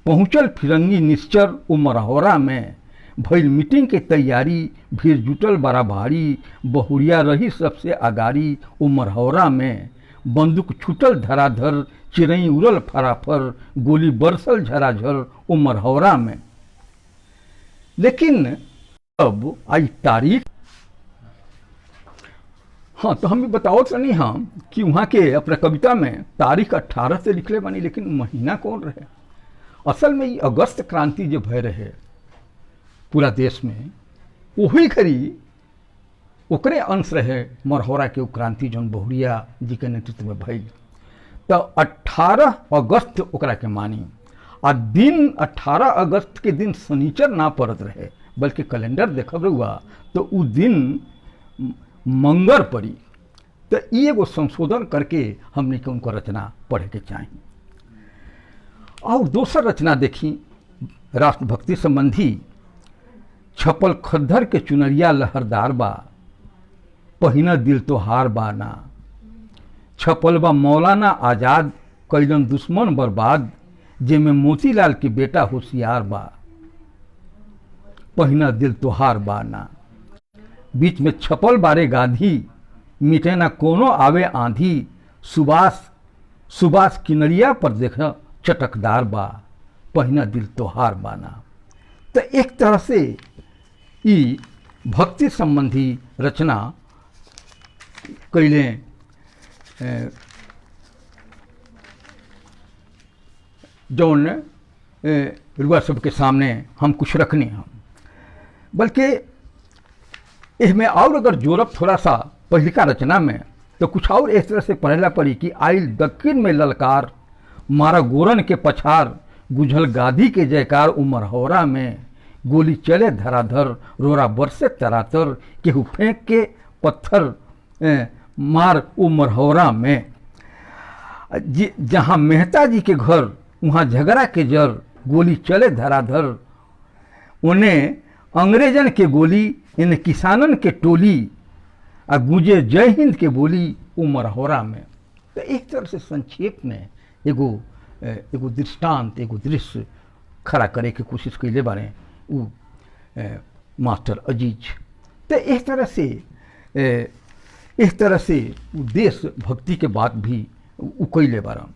पहुँचल फिरंगी निश्चर ओ मरहौरा में, भइल मीटिंग के तैयारी, भीड़ जुटल बड़ा भारी। बहुरिया रही सबसे अगारी ओ मरहौरा में, बंदूक छूटल धराधर, चिरई उड़ल फराफर, गोली बरसल झराझर ओ मरहौरा में। लेकिन अब आई तारीख, हाँ तो हम भी बताओ तो नहीं हम कि वहाँ के अपने कविता में तारीख 18 से लिखले बनी, लेकिन महीना कौन रहे? असल में ये अगस्त क्रांति जो भय रहे पूरा देश में, वही घड़ी ओकरे अंश रहे मरहौरा के क्रांति जौन बहुरिया जी के नेतृत्व में भइल। तो 18 अगस्त ओकरा के मानी, आ दिन 18 अगस्त के दिन शनिचर ना पड़त रहे, बल्कि कैलेंडर देखब रहुआ तो उ दिन मंगर पड़ी। तो ये एगो संशोधन करके हमने के उनको रचना पढ़े के चाहिए। और दोसर रचना देखी राष्ट्रभक्ति संबंधी, छपल खद्दर के चुनरिया लहरदार बा, पहिना दिल तो हार बाना, छपल बा मौलाना आजाद, कैलन दुश्मन बर्बाद, जेमे मोतीलाल के बेटा होशियार बा, पहिना दिल तो हार बाना। बीच में छपल बारे गांधी, मिटे ना कोनो आवे आंधी, सुबास किनरिया पर देखना चटकदार बा, पहिना दिल तोहार बाना। तो एक तरह से ई भक्ति संबंधी रचना कैले जौन रुआ सबके सामने हम कुछ रखने हम, बल्कि इसमें और अगर जोरब थोड़ा सा पहिलिका रचना में तो कुछ और इस तरह से पढ़ला पड़ी कि आइल दक्षिण में ललकार, मारा गोरन के पछार, गुझल गाधी के जयकार, उमर हौरा में गोली चले धराधर, रोरा बरसे तरातर, केहू फेंक के पत्थर मार उमर हौरा में। जहाँ मेहता जी के घर वहाँ झगड़ा के जर, गोली चले धराधर, उन्हें अंग्रेजन के गोली, इन किसानन के टोली, आ गूंजे जय हिंद के बोली उमर हौरा में। तो एक तरह से संक्षेप में एगो दृष्टांत, एगो दृश्य खड़ा करे के कोशिश कैले बारे उ मास्टर अजीज। तो इस तरह से देश भक्ति के बात भी उ कैले बारन।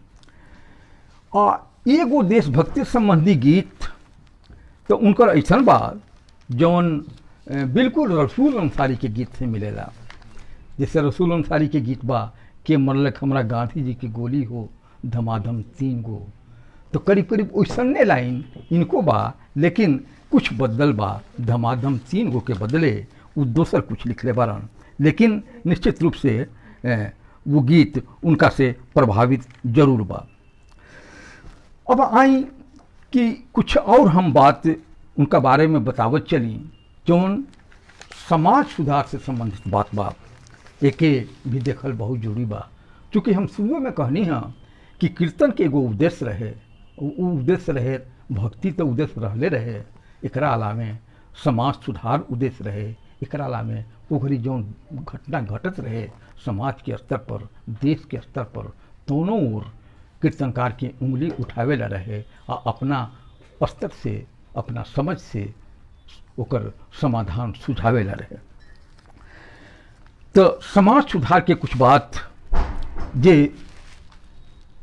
और एगो देशभक्ति संबंधी गीत तो उनकर ऐसा बात जौन बिल्कुल रसूल अंसारी के गीत से मिलेला। जैसे रसूल अंसारी के गीत बा के मरलक हमरा गांधी जी की गोली हो, धमाधम 3 गो। तो करीब करीब वैसने लाइन इनको बा, लेकिन कुछ बदल बा, धमाधम 3 गो के बदले वो दोसर कुछ लिखले बारन। लेकिन निश्चित रूप से वो गीत उनका से प्रभावित जरूर बा। अब आई कि कुछ और हम बात उनका बारे में बतावत चली जौन समाज सुधार से संबंधित बात बा, एके भी देखल बहुत जरूरी बा। चूँकि हम शुरू में कहनी हाँ कि कीर्तन के एगो उद्देश्य रहे, वो उद्देश्य रहे भक्ति तो उद्देश्य रहले रहे, एकरा अलावे समाज सुधार उद्देश्य रहे, एकरा अलावे ओकरी जौन घटना घटत रहे समाज के स्तर पर, देश के स्तर पर, दोनों ओर कीर्तनकार की उंगली उठावे ला रहे और अपना स्तर से, अपना समझ से ओकर समाधान सुझावे ला रहे। तो समाज सुधार के कुछ बात जे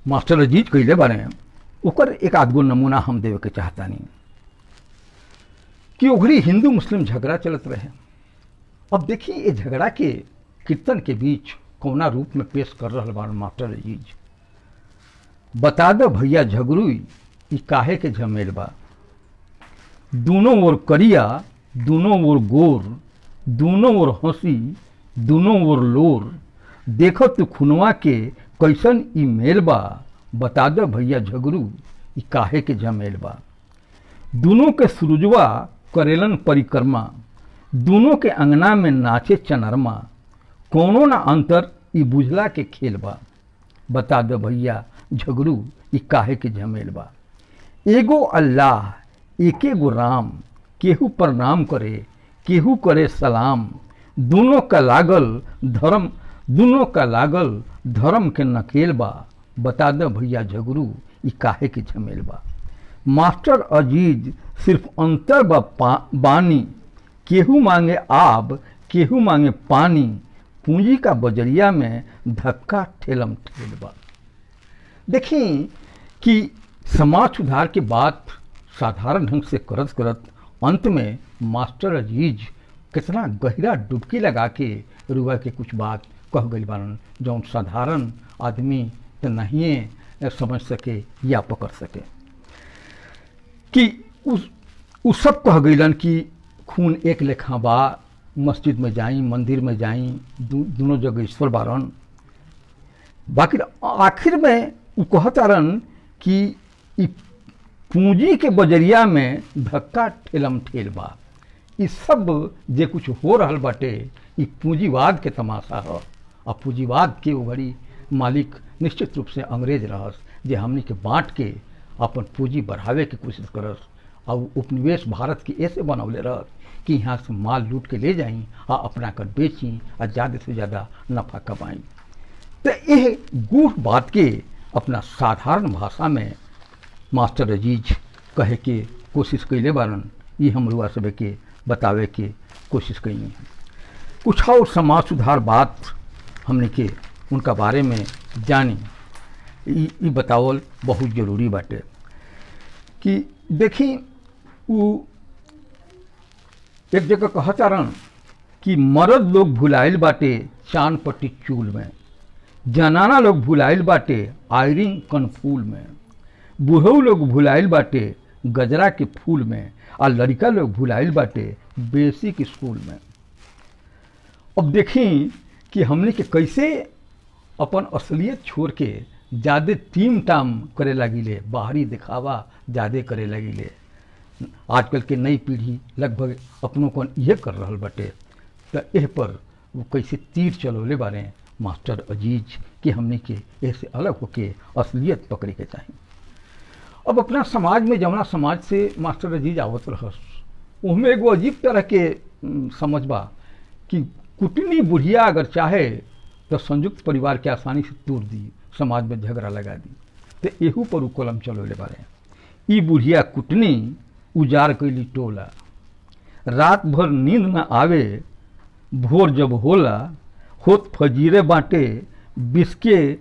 मास्टर अजीज कैले बारे ओकर एक आधगो नमूना हम देवे के चाहतानी कि ओघरी हिंदू मुस्लिम झगड़ा चलत रहे। अब देखिए ये झगड़ा के कीर्तन के बीच कौना रूप में पेश कर रहा बार मास्टर अजीज। बता दो भैया झगड़ुई ई काहे के झमेल बा, दोनों ओर करिया, दोनों ओर गोर, दोनों ओर हंसी, दोनों ओर लोर, देखो तू खुनवा के कैसन ई मेल बा, बता दो भैया झगड़ू ई काहे के झमेल बा। दोनों के सूरजवा करेलन परिक्रमा, दोनों के अंगना में नाचे चनरमा, कोनो ना अंतर ई बुझला के खेल बा, बता दो भैया झगड़ू ई काहे के झमेल बा। एगो अल्लाह एके गो राम, केहू प्रणाम करे केहू करे सलाम, दोनों का लागल धर्म, दोनों का लागल धर्म के नकेल बा, बता दो भैया झगड़ू ई काहे के झमेल बा। मास्टर अजीज सिर्फ अंतर बानी, केहू मांगे आब केहू मांगे पानी, पूंजी का बजरिया में धक्का ठेलम ठेल बा। देखी कि समाज सुधार की बात साधारण ढंग से करत करत अंत में मास्टर अजीज कितना गहरा डुबकी लगा के रुआ के कुछ बात कह गई बारन जौन साधारण आदमी तो नहीं समझ सके या पकड़ सके। कि उस सब कह गईलन कि खून एक लेखा बा, मस्जिद में जाई मंदिर में जाई दोनों जगह ईश्वर बारन। बाकी आखिर में वो कहतारन कि इ पूंजी के बजरिया में धक्का ठेलम ठेल बा। इ सब जे कुछ हो रहल बाटे इ पूंजीवाद के तमाशा है। और पूंजीवाद के उघड़ी मालिक निश्चित रूप से अंग्रेज रहस, जे हमनी के बांट के अपन पूंजी बढ़ावे की कोशिश करस। और उपनिवेश भारत की ऐसे बनौले रहस कि यहाँ से माल लूट के ले जाई और अपना कर बेची और ज़्यादा से ज़्यादा नफ़ा कमाई। तो यह गूढ़ बात के अपना साधारण भाषा में मास्टर अजीज कहे के कोशिश कैले बारन। ये हम रुआ सब के बतावे के कोशिश कैली है। कुछ और समाज सुधार बात हमने के उनका बारे में जानी ये बतावल बहुत जरूरी बाटे। कि देखी वो एक जगह कहतारन कि मर्द लोग भुलाइल बाटे चांद पट्टी चूल में, जनाना लोग भुलाइल बाटे आयरिंग कनफूल में, बूढ़ऊ लोग भुलाइल बाटे गजरा के फूल में, और लड़का लोग भुलाइल बाटे बेसिक स्कूल में। अब देखी कि हमने के कैसे अपन असलियत छोड़ के ज़्यादा टीम टाम करे लगिले, बाहरी दिखावा ज़्यादा करे लगिले। आजकल के नई पीढ़ी लगभग अपनों को यह कर रहल बाटे। तो एह पर वो कैसे तीर चलौले बारे मास्टर अजीज कि हमने के ऐसे अलग होके असलियत पकड़े के चाहिए। अब अपना समाज में जमुना समाज से मास्टर अजीज आवत रहस, उसमें एगो अजीब तरह के समझ बा कि कुटनी बुढ़िया अगर चाहे तो संयुक्त परिवार के आसानी से तोड़ दी, समाज में झगड़ा लगा दी। तो एहू पर कलम चलौले बारे। ई बुढ़िया कुटनी उजाड़ कैली टोला, रात भर नींद न आवे भोर जब होला, होत फजीरे बाटे बिसवे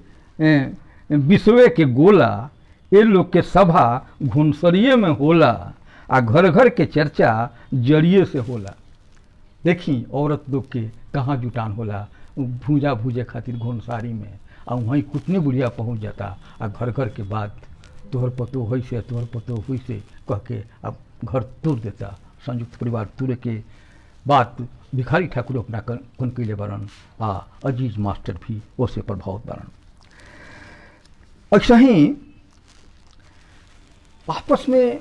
के गोला, ये लोग के सभा घुनसरिये में होला, आ घर घर के चर्चा जड़िए से होला। देखी औरत लोग के कहाँ जुटान होला, भूजा भूजे खातिर घुनसारी में, आ वहीं कुटनी बुढ़िया पहुँच जाता। आ घर घर के बाद तोहर पतो हुई से तोहर पतो हुई से कह के अब घर तोड़ देता। संयुक्त परिवार तोड़े के बात भिखारी ठाकुर अपना कन कैले बरन, आ अजीज मास्टर भी उससे प्रभावित बरन। ऐसा ही आपस में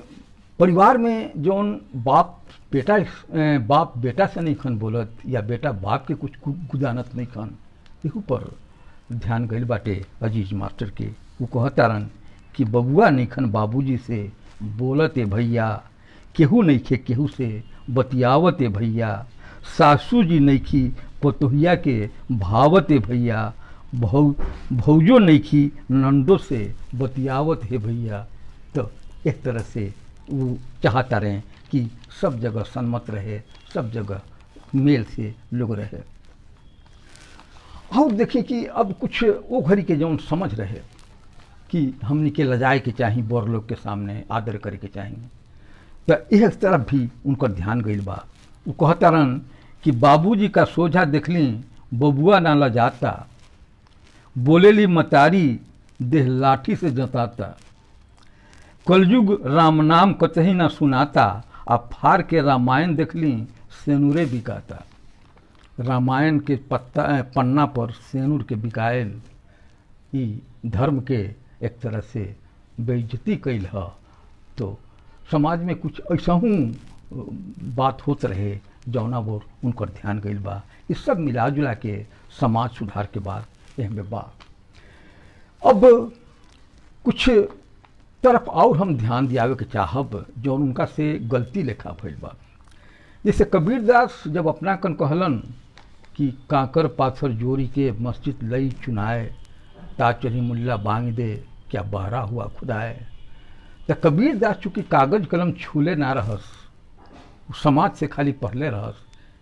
परिवार में जौन बाप बेटा से नहीं खन बोलत, या बेटा बाप के कुछ गुदानत नहीं खन, इहू पर ध्यान गइल बाटे अजीज मास्टर के। वो कहतारन कि बबुआ नहीं खन बाबूजी से बोलत ए भैया, केहू नहीं खे केहू से बतियावत ए भैया, सासू जी नहीं खी पतोहिया के भावत ए भैया, भौजो नहीं खी नंदो से बतियावत है भैया। तो एक तरह से वो चाहता रहे कि सब जगह सन्मत रहे, सब जगह मेल से लोग रहे। और देखिए कि अब कुछ वो घड़ी के जौन समझ रहे कि हमने के लजाए के चाहिए, बड़ लोग के सामने आदर करे के चाहिए। तो यह तरफ भी उनका ध्यान गइल बा। वो कहतारन कि बाबूजी का सोझा देखली बबुआ ना लजाता, बोलेली मतारी देह लाठी से जताता, कलयुग राम नाम कतही ना सुनाता, आ फार के रामायण देखली सेनुरे बिकाता। रामायण के पन्ना पर सेनुर के बिकायल ई धर्म के एक तरह से बेइज्जती कैल है। तो समाज में कुछ ऐसा बात होत रहे जौना बोर उनकर ध्यान गइल बा। इस सब मिला जुला के समाज सुधार के बाद एहमे बा। अब कुछ तरफ और हम ध्यान दियावे के चाहब जौन उनका से गलती लेखा भइल बा। जैसे कबीरदास जब अपना कन कहलन कि कांकर पाथर जोड़ी के मस्जिद लई चुनाए, ताचरी मुल्ला बांग दे क्या बहरा हुआ खुदाए। तो कबीरदास चूँकि कागज कलम छूले ना रहस, समाज से खाली पढ़ले रहस,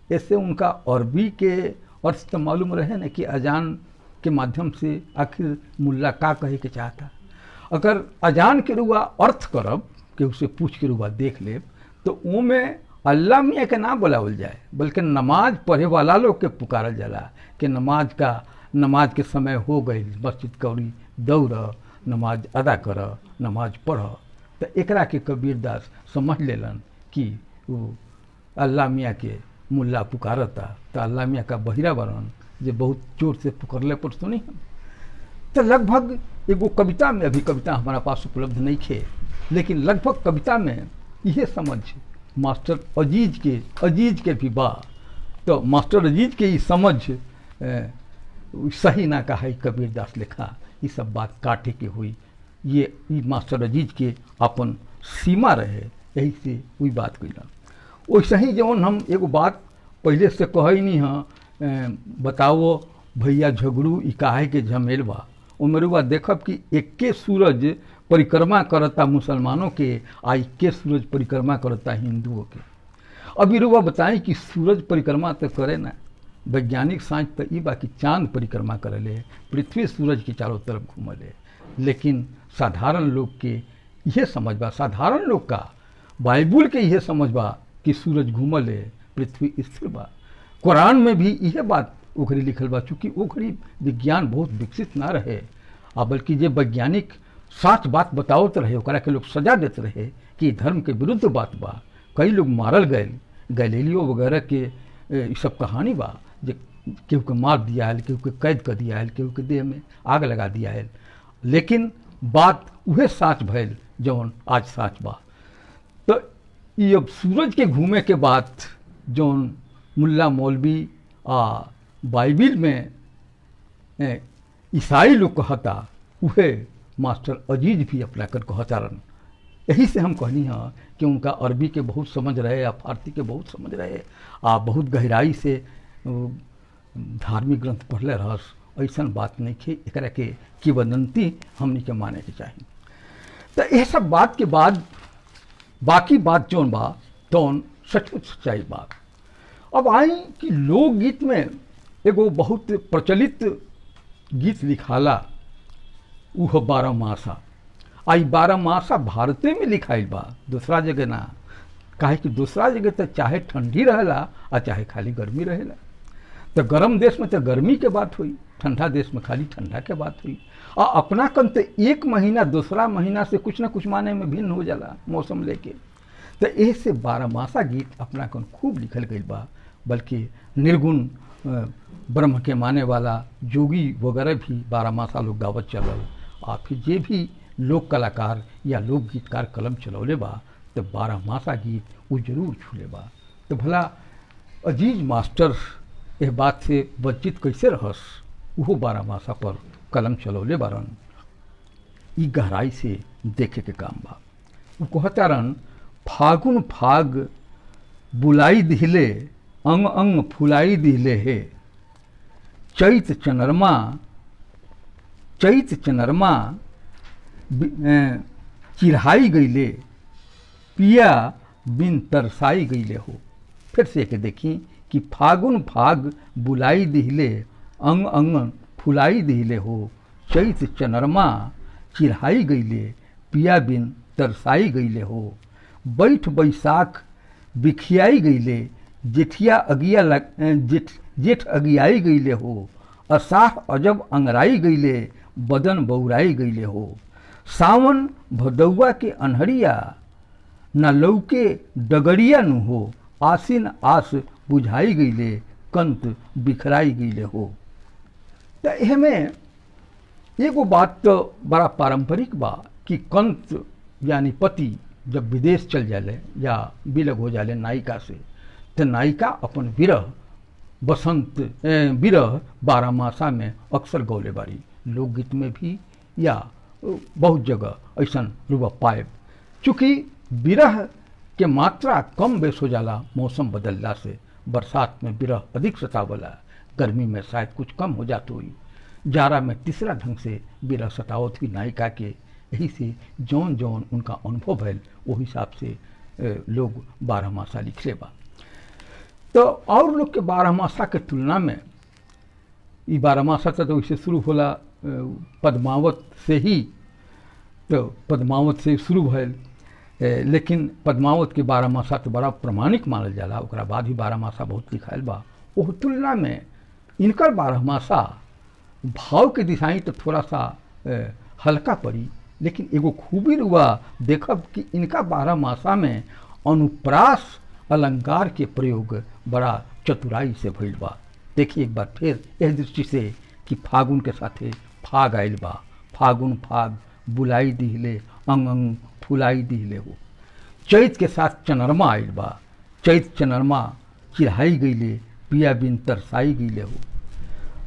ऐसे उनका अरबी के अर्थ तो मालूम रहे न कि अजान के माध्यम से आखिर मुल्ला का कहे के चाहता। अगर अजान के रुआ अर्थ करब कि उसे पूछ के रुआ देख लेब तो वो में अल्लाह मियाँ के ना बुलावल जाए बल्कि नमाज पढ़े वाला लोग के पुकारल जाला कि नमाज के समय हो गई, मस्जिद कौड़ी दौड़, नमाज अदा कर, नमाज पढ़। तो एकरा के कबीरदास समझ लेलन कि वो अल्लाह मियाँ के मुल्ला पुकारता तो अल्लाह मियाँ का बहिरा बरन जे बहुत जोर से पुकारले पर सुनी हम। तो लगभग एगो कविता में, अभी कविता हमारा पास उपलब्ध नहीं थे, लेकिन लगभग कविता में यह समझ मास्टर अजीज के भी बा। तो मास्टर अजीज के ही समझ सही ना कहा कबीरदास लिखा, ये सब बात काटे के हुई। ये मास्टर अजीज के अपन सीमा रहे, यही से वही बात कैला। वैसे ही जौन हम एगो बात पहले से कही नहीं हाँ, बताओ भैया झगड़ू ई काहे के झमेल बा। उमरुआ देखब कि एक्के सूरज परिक्रमा करता मुसलमानों के, आ एक्के सूरज परिक्रमा करता हिंदुओं के। अभी रुआ बताएं कि सूरज परिक्रमा तो करे ना, वैज्ञानिक साइंस तो ई बा कि चांद परिक्रमा करले, पृथ्वी सूरज के चारों तरफ घूमले। लेकिन साधारण लोग के यह समझ बा, साधारण लोग का बाइबल के यह समझ बा कि सूरज घूमले, पृथ्वी स्थिर बा। कुरान में भी यह बात ओखरी लिखल बा, चूँकि ओखरी विज्ञान बहुत विकसित ना रहे, आ बल्कि जे वैज्ञानिक सच बात बतावत रहे ओकरा के लोग सजा देते रहे कि धर्म के विरुद्ध बात बा। कई लोग मारल गए, गैलीलियो वगैरह के ये सब कहानी बा, जे केहू के मार दिया है, केहू के कैद कर दिया है, केहू के देह में आग लगा दिया है। लेकिन बात उहे साच भैल जौन आज साच बा। तो ये अब सूरज के घूमे के बाद जौन मुल्ला मौलवी आ बाइबिल में ईसाई लोग कहता, उहे मास्टर अजीज भी अपना कर कहतारन। यही से हम कहनी हाँ कि उनका अरबी के बहुत समझ रहे, या फारसी के बहुत समझ रहे, आ बहुत गहराई से धार्मिक ग्रंथ पढ़ले रहस। ऐसा बात नहीं थे, एकरा के किंवदंती हमनी के माने के चाहिए। तो यह सब बात के बाद बाकी बात जौन बा तौन सचमुच सच्चाई बात। अब आई कि लोकगीत में एगो बहुत प्रचलित गीत लिखाला, उह 12 मासा। आई 12 मासा भारते में लिखाइल बा, दूसरा जगह ना। काहे कि दूसरा जगह तो चाहे ठंडी रहेला और चाहे खाली गर्मी रहेला। तो गर्म देश में तो गर्मी के बात हुई, ठंडा देश में खाली ठंडा के बात हुई। और अपना कन तो एक महीना दूसरा महीना से कुछ ना कुछ माने में भिन्न हो जाला मौसम लेके। तो ऐसे 12 मासा गीत अपना कन खूब लिखल गई बा। बल्कि निर्गुण ब्रह्म के माने वाला जोगी वगैरह भी 12 मासा लोग गावत चलल। और फिर जे भी लोक कलाकार या लोक गीतकार कलम चलौले बा तो 12 मासा गीत वो जरूर छूले बा। तो भला अजीज मास्टर यह बात से वंचित कैसे रहस, वो 12 मासा पर कलम चलौले बारन। ई गहराई से देखे के काम बा। वो कहतारन, फागुन फाग बुलाई दिले, अंग अंग फुलाई दिले हे, चैत चनरमा चिढ़ाई गईले, पिया बिन तरसाई गईले हो। फिर से के देखी कि फागुन फाग बुलाई दिले, अंग अंग फुलाई दिले हो, चैत चनरमा चिढ़ाई गईले, पिया बिन तरसाई गईले हो। बैठ बैसाख बिखियाई गईले, जेठ अगियाई गईले हो। असाह अजब अंगराई गईले, बदन बौराई गईले हो। सावन भदौआ के अनहरिया, न लौके डगड़िया नु हो। आसिन आस बुझाई गईले, कंत बिखराई गईले हो। तो एहमें एगो बात तो बड़ा पारंपरिक बा कि कंत यानी पति जब विदेश चल जाले या विलग हो जाले नायिका से, तो नायिका अपन विरह बसंत विरह 12 मासा में अक्सर गौले बारी। लोकगीत में भी या बहुत जगह ऐसा रुआ पाए। चूँकि विरह के मात्रा कम बेस हो जाला मौसम बदलला से। बरसात में विरह अधिक सतावला, गर्मी में शायद कुछ कम हो जाती हुई, जाड़ा में तीसरा ढंग से विरह सतावत हुई नायिका के। यही से जौन जौन उनका अनुभव है वो हिसाब से लोग 12 मासा लिखले बा। तो और लोग के 12 मासा के तुलना में ई बारहमासा तो वैसे शुरू होला पद्मावत से ही, तो पद्मावत से शुरू भइल, लेकिन पद्मावत के बारहमासा तो बड़ा प्रमाणिक मानल जाला, ओकरा बाद भी बारहमासा बहुत लिखायल बा। ओह तुलना में इनकर बारहमासा भाव के दिशाई तो थोड़ा सा हल्का पड़ी, लेकिन एगो खूबी रुआ देखब कि इनका बारहमासा में अनुप्रास अलंकार के प्रयोग बड़ा चतुराई से भइल बा। देखिए एक बार फिर इस दृष्टि से कि फागुन के साथे फाग आइल बा, फागुन फाग बुलाई दिहले अंग अंग फुलाई दिहले हो। चैत के साथ चनरमा आइल बा, चैत चनरमा चिढ़ाई गईले पिया बिन तरसाई गईले हो।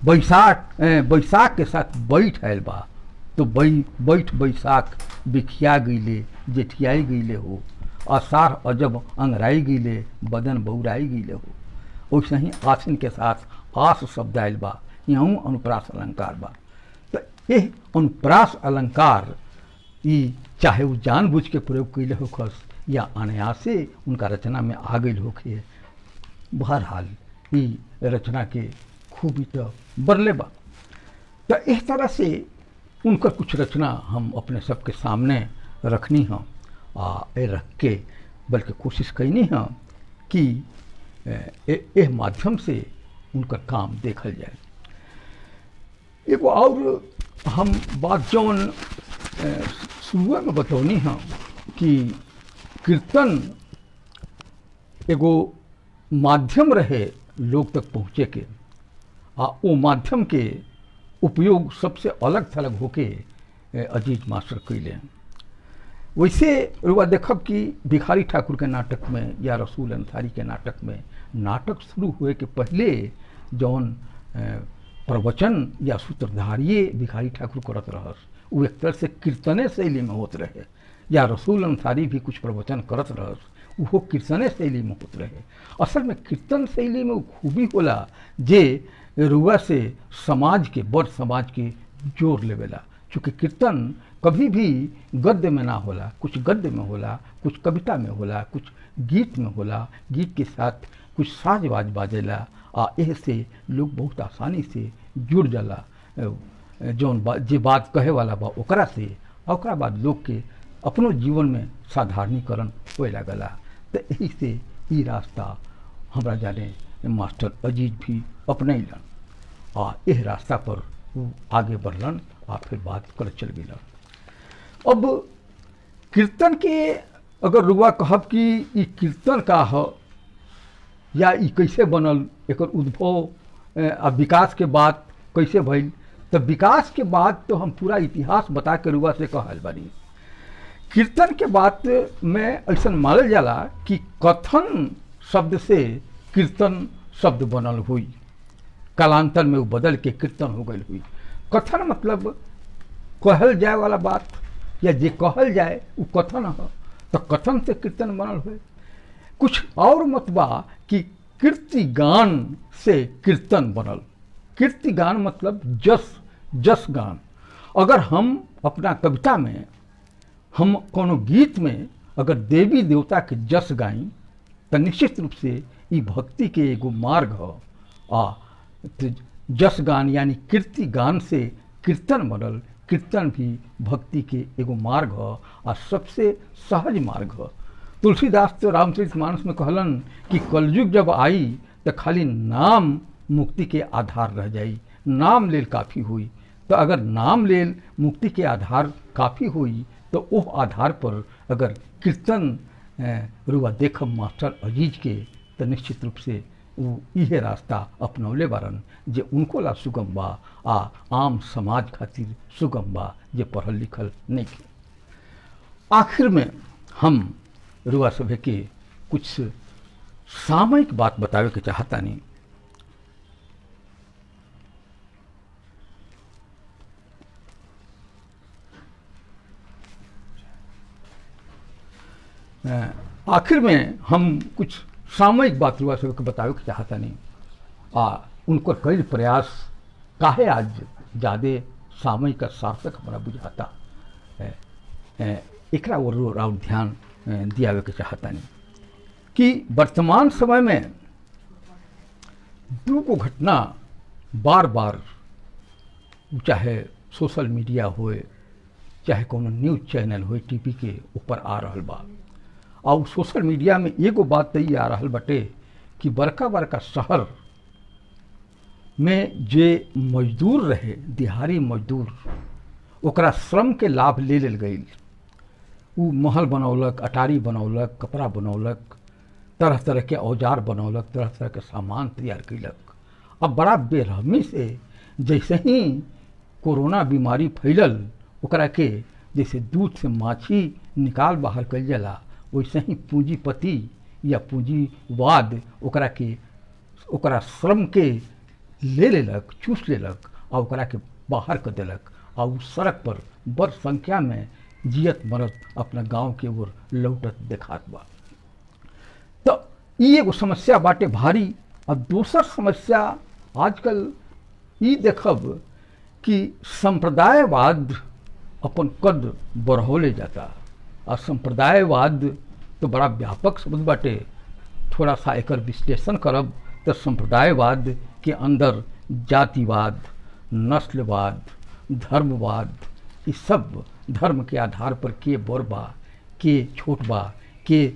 बैसाख के साथ बैठ आयल बा, तो बैठ बैसाख बिखिया गईले जेठियाई गईले हो। आषाढ़ अजब अंगराई गईले बदन बौराई गईले हो। वैसे ही आसिन के साथ आस शब्द आयल बा, यहाँ अनुप्रास अलंकार बा। तो यह अनुप्रास अलंकार ई चाहे वो जानबूझ के प्रयोग कैले होखस या अनायासे उनका रचना में आ गई होखे, बहरहाल ई रचना के खूबी तो बरले बा। तो इस तरह से उनकर कुछ रचना हम अपने सबके सामने रखनी हैं ए रख के, बल्कि कोशिश कैनी हैं कि एह माध्यम से उनकर काम देखल जाए। एगो और हम बात जौन शुरू में बतौनी हैं कि कीर्तन एगो माध्यम रहे लोग तक पहुँचे के, आ वो माध्यम के उपयोग सबसे अलग थलग होके अजीज मास्टर कैले। वैसे रुआ देखब कि भिखारी ठाकुर के नाटक में या रसूल अंसारी के नाटक में, नाटक शुरू हुए के पहले जौन प्रवचन या सूत्रधारिये भिखारी ठाकुर करत रहस, वो एक तरह से कीर्तने शैली में होत रहे, या रसूल अंसारी भी कुछ प्रवचन करत रहस, वो कीर्तने शैली में होत रहे। असल में कीर्तन शैली में वो खूबी होला जे रुआ से समाज के, बड़ समाज के जोर लेवेला। चूँकि कीर्तन कभी भी गद्य में ना होला, कुछ गद्य में होला, कुछ कविता में होला, कुछ गीत में होला, गीत के साथ कुछ साजवाज बाजेला, आ एह से लोग बहुत आसानी से जुड़ जाला जौन जे बात कहे वाला बा ओकरा से, ओकरा बाद लोग के अपनो जीवन में साधारणीकरण होए लागला। तो यही से ई रास्ता हमरा जाने मास्टर अजीज भी अपनैलन, आ एह रास्ता पर वो आगे बढ़लन आ फिर बात कर चल गई। अब कीर्तन के अगर रुआ कहब कि ई कीर्तन का ह या ई कैसे बनल, एकर उद्भव आ विकास के बाद कैसे भइल, तो विकास के बाद तो हम पूरा इतिहास बता के रुआ से कहल बानी। कीर्तन के बात में ऐसा मानल जाला कि कथन शब्द से कीर्तन शब्द बनल हुई, कालांतर में वो बदल के कीर्तन हो गई हुई। कथन मतलब कहल जाए वाला बात, या जे कहल जाए वो कथन है, तो कथन से कीर्तन बनल हुए। कुछ और मत बा कि कीर्तिगान से कीर्तन बनल। कीर्तिगान मतलब जस गान। अगर हम अपना कविता में, हम कोनो गीत में अगर देवी देवता के जस गाई, तो निश्चित रूप से ई भक्ति के एगो मार्ग है। तो जस गान यानी कीर्ति गान से कीर्तन बनल। कीर्तन भी भक्ति के एगो मार्ग है और सबसे सहज मार्ग है। तुलसीदास तो रामचरितमानस में कहलन कि कलयुग जब आई तो खाली नाम मुक्ति के आधार रह जाई, नाम लेल काफ़ी हुई। तो अगर नाम लेल मुक्ति के आधार काफ़ी हुई, तो वो आधार पर अगर कीर्तन रुआ देखब मास्टर अजीज के, तो निश्चित रूप से वो इहे रास्ता अपनौले बारन जे उनको ला सुगम बा, आ आम समाज खातिर सुगम बा जे पढ़ल लिखल नहीं के। आखिर में हम रुआ सभे के कुछ सामयिक बात बतावे के चाहता नहीं। आखिर में हम कुछ सामयिक बात रुआ सबके बतावे के चाहता नहीं, उनको कई प्रयास काहे आज ज़्यादा सामयिक का सार्थक हमारा बुझाता एकरा और ध्यान दियावे के चाहता नहीं कि वर्तमान समय में दो घटना बार बार चाहे सोशल मीडिया होए चाहे कोनो न्यूज़ चैनल होए टीवी के ऊपर आ रहल बा। और सोशल मीडिया में एगो बात तई आ रहल बटे कि बड़का बड़का शहर में जे मजदूर रहे दिहाड़ी मजदूर ओकरा श्रम के लाभ ले लेल गई। उ महल बनौलक, अटारी बनौलक, कपड़ा बनौलक, तरह तरह के औजार बनौलक, तरह तरह के सामान तैयार कैलक। अब बड़ा बेरहमी से जैसे ही कोरोना बीमारी फैलल ओकरा के जैसे दूध से माछी निकाल बाहर कल जाला वैसे ही पूंजीपति या पूंजीवाद ओकरा के ओकरा श्रम के ले लेलक, चूस लेलक और ओकरा के बाहर कर देलक और सड़क पर बड़ संख्या में जियत मरत अपना गांव के ओर लौटत देखात बा। तो ये एगो समस्या बाटे भारी। अब दूसर समस्या आजकल ये देखब कि संप्रदायवाद अपन कद बढ़ौले जाता। और संप्रदायवाद तो बड़ा व्यापक शब्द बाटे। थोड़ा सा एकर विश्लेषण करब तो संप्रदायवाद के अंदर जातिवाद, नस्लवाद, धर्मवाद, ये सब धर्म के आधार पर के बड़ बा, के छोट बा, के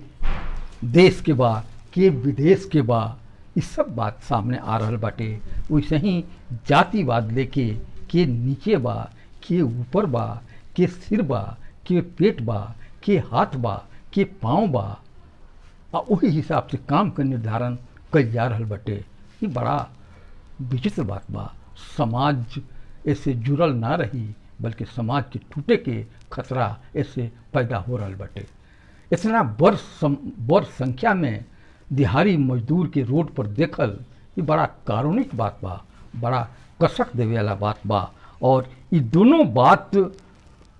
देश के बा, के विदेश के बा, ये सब बात सामने आ रहल बाटे। वैसे ही जातिवाद लेके के नीचे बा, के ऊपर बा, के सिर बा, के पेट बा, के हाथ बा, के पाँव बा, और वही हिसाब से काम का निर्धारण कल जा रहल बाटे। ये बड़ा विचित्र बात बा। समाज ऐसे जुड़ल ना रही बल्कि समाज के टूटे के खतरा ऐसे पैदा हो रहल बाटे। इतना बड़ संख्या में दिहाड़ी मजदूर के रोड पर देखल ये बड़ा कारुणिक बात बा, बड़ा कसक देवे वाला बात बा। और ये दोनों बात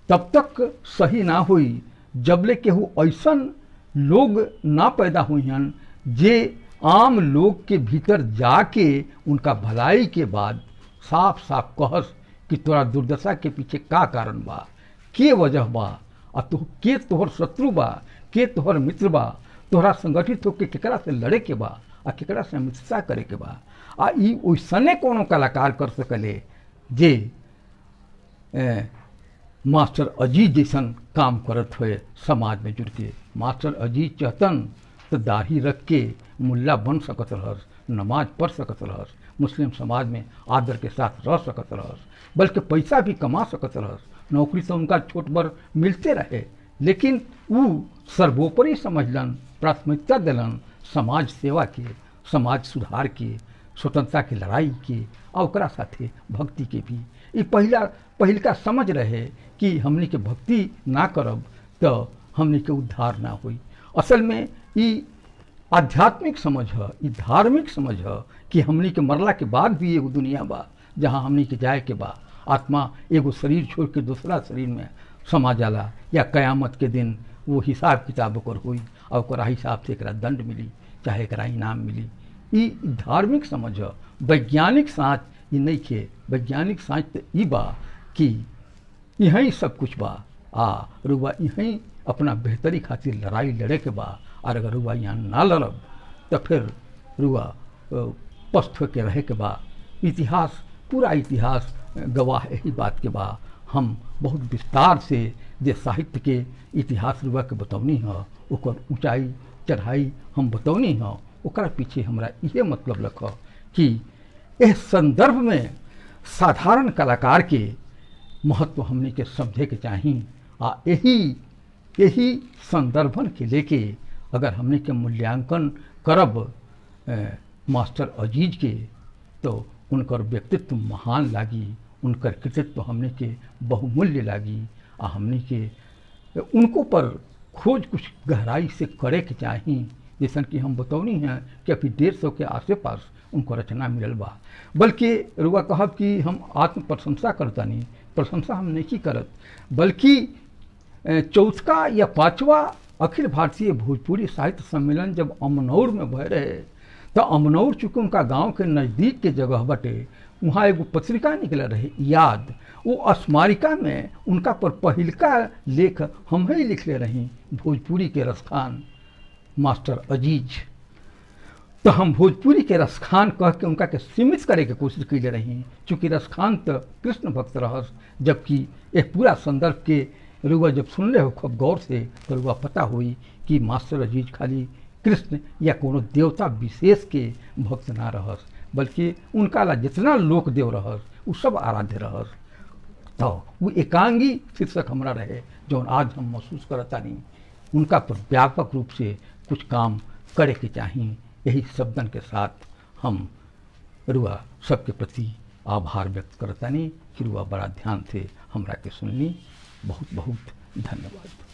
तब तक सही ना हुई जबले केहू ऐसन लोग ना पैदा हुई हन जे आम लोग के भीतर जाके उनका भलाई के बाद साफ साफ कहस कि तोरा दुर्दशा के पीछे का कारण बा, के वजह बा, आ तो के तोहर शत्रु बा, के तोहर मित्र बा, तोहरा संगठित होकर केकरा से लड़े के बा आ केकरा से मित्रता करे के बा। आ ई ओइसने कोनो कलाकार कर सकले जे मास्टर अजीज जैसन काम करत हुए समाज में जुड़ के। मास्टर अजीज चाहतन तो दाढ़ी रख के मुल्ला बन सकत रहस, नमाज पढ़ सकत रहस, मुस्लिम समाज में आदर के साथ रह सकत रहस, बल्कि पैसा भी कमा सकत रहस। नौकरी तो उनका छोट बड़ मिलते रहे, लेकिन वो सर्वोपरि समझलन, प्राथमिकता दिलन समाज सेवा के, समाज सुधार के, स्वतंत्रता की लड़ाई के और ओकरा साथे भक्ति के भी। ये पहिलका समझ रहे कि हमनी के भक्ति ना करब तो हमनी के उद्धार ना हुई। असल में ये आध्यात्मिक समझ है, ये धार्मिक समझ है कि हमनी के मरला के बाद भी एगो दुनिया बा जहाँ हमनी के जाए के बा। आत्मा एगो शरीर छोड़ के दूसरा शरीर में समा जाला या कयामत के दिन वो हिसाब किताब ओकर हुई और ओकरा हिसाब से एकरा दंड मिली चाहे एकरा इनाम मिली। ये धार्मिक समझ है। वैज्ञानिक साँच ये नहीं खे। वैज्ञानिक साँच तो ये बा कि यहीं सब कुछ बा आ रुआ यहीं अपना बेहतरी खातिर लड़ाई लड़े के बा। और अगर रुआ यहाँ ना लड़ब तो फिर रुआ पस्त के रहे के बा। इतिहास, पूरा इतिहास गवाह यही बात के बा। हम बहुत विस्तार से जे साहित्य के इतिहास रुआ के बतौनी है, ओकर ऊंचाई चढ़ाई हम बतौनी है। ओकरा पीछे हमरा ये मतलब रख कि इस संदर्भ में साधारण कलाकार के महत्व हमने के समझे के चाहिए। आ यही संदर्भन के लेके अगर हमने के मूल्यांकन करब मास्टर अजीज के तो उनकर व्यक्तित्व महान लागी, उनकर कृतित्व हमने के बहुमूल्य लागी। आ हमने के उनको पर खोज कुछ गहराई से करे के चाहिए। जैसन कि हम बतौनी हैं कि अभी 150 के आसे पास उनको रचना मिलल बा। बल्कि रुआ कहब कि हम आत्म प्रशंसा करता नहीं, प्रशंसा हम नहीं करत, बल्कि चौथा या 5वां अखिल भारतीय भोजपुरी साहित्य सम्मेलन जब अमनौर में भय रहे तो अमनौर चूँकि उनका गांव के नज़दीक के जगह बटे, वहाँ एगो पत्रिका निकल रहे याद। वो स्मारिका में उनका पर पहिलका लेख हम ही लिखले रही, भोजपुरी के रसखान मास्टर अजीज। तो हम भोजपुरी के रसखान कह के उनका के सीमित करे के कोशिश कैले रही, चूँकि रसखान तो कृष्ण भक्त रहस, जबकि एक पूरा संदर्भ के रुआ जब सुन रहे हो खूब गौर से तो रुआ पता हुई कि मास्टर अजीज खाली कृष्ण या कोनो देवता विशेष के भक्त ना रहस, बल्कि उनका ला जितना लोक देव रहस वो सब आराध्य रहस। तो वो एकांगी शीर्षक हमारा रहे जो आज हम महसूस करता नहीं, उनका पर व्यापक रूप से कुछ काम करे के चाहिए। यही शब्दन के साथ हम रुआ सबके प्रति आभार व्यक्त करता नहीं कि रुआ बड़ा ध्यान से हमरा के सुननी। बहुत बहुत धन्यवाद।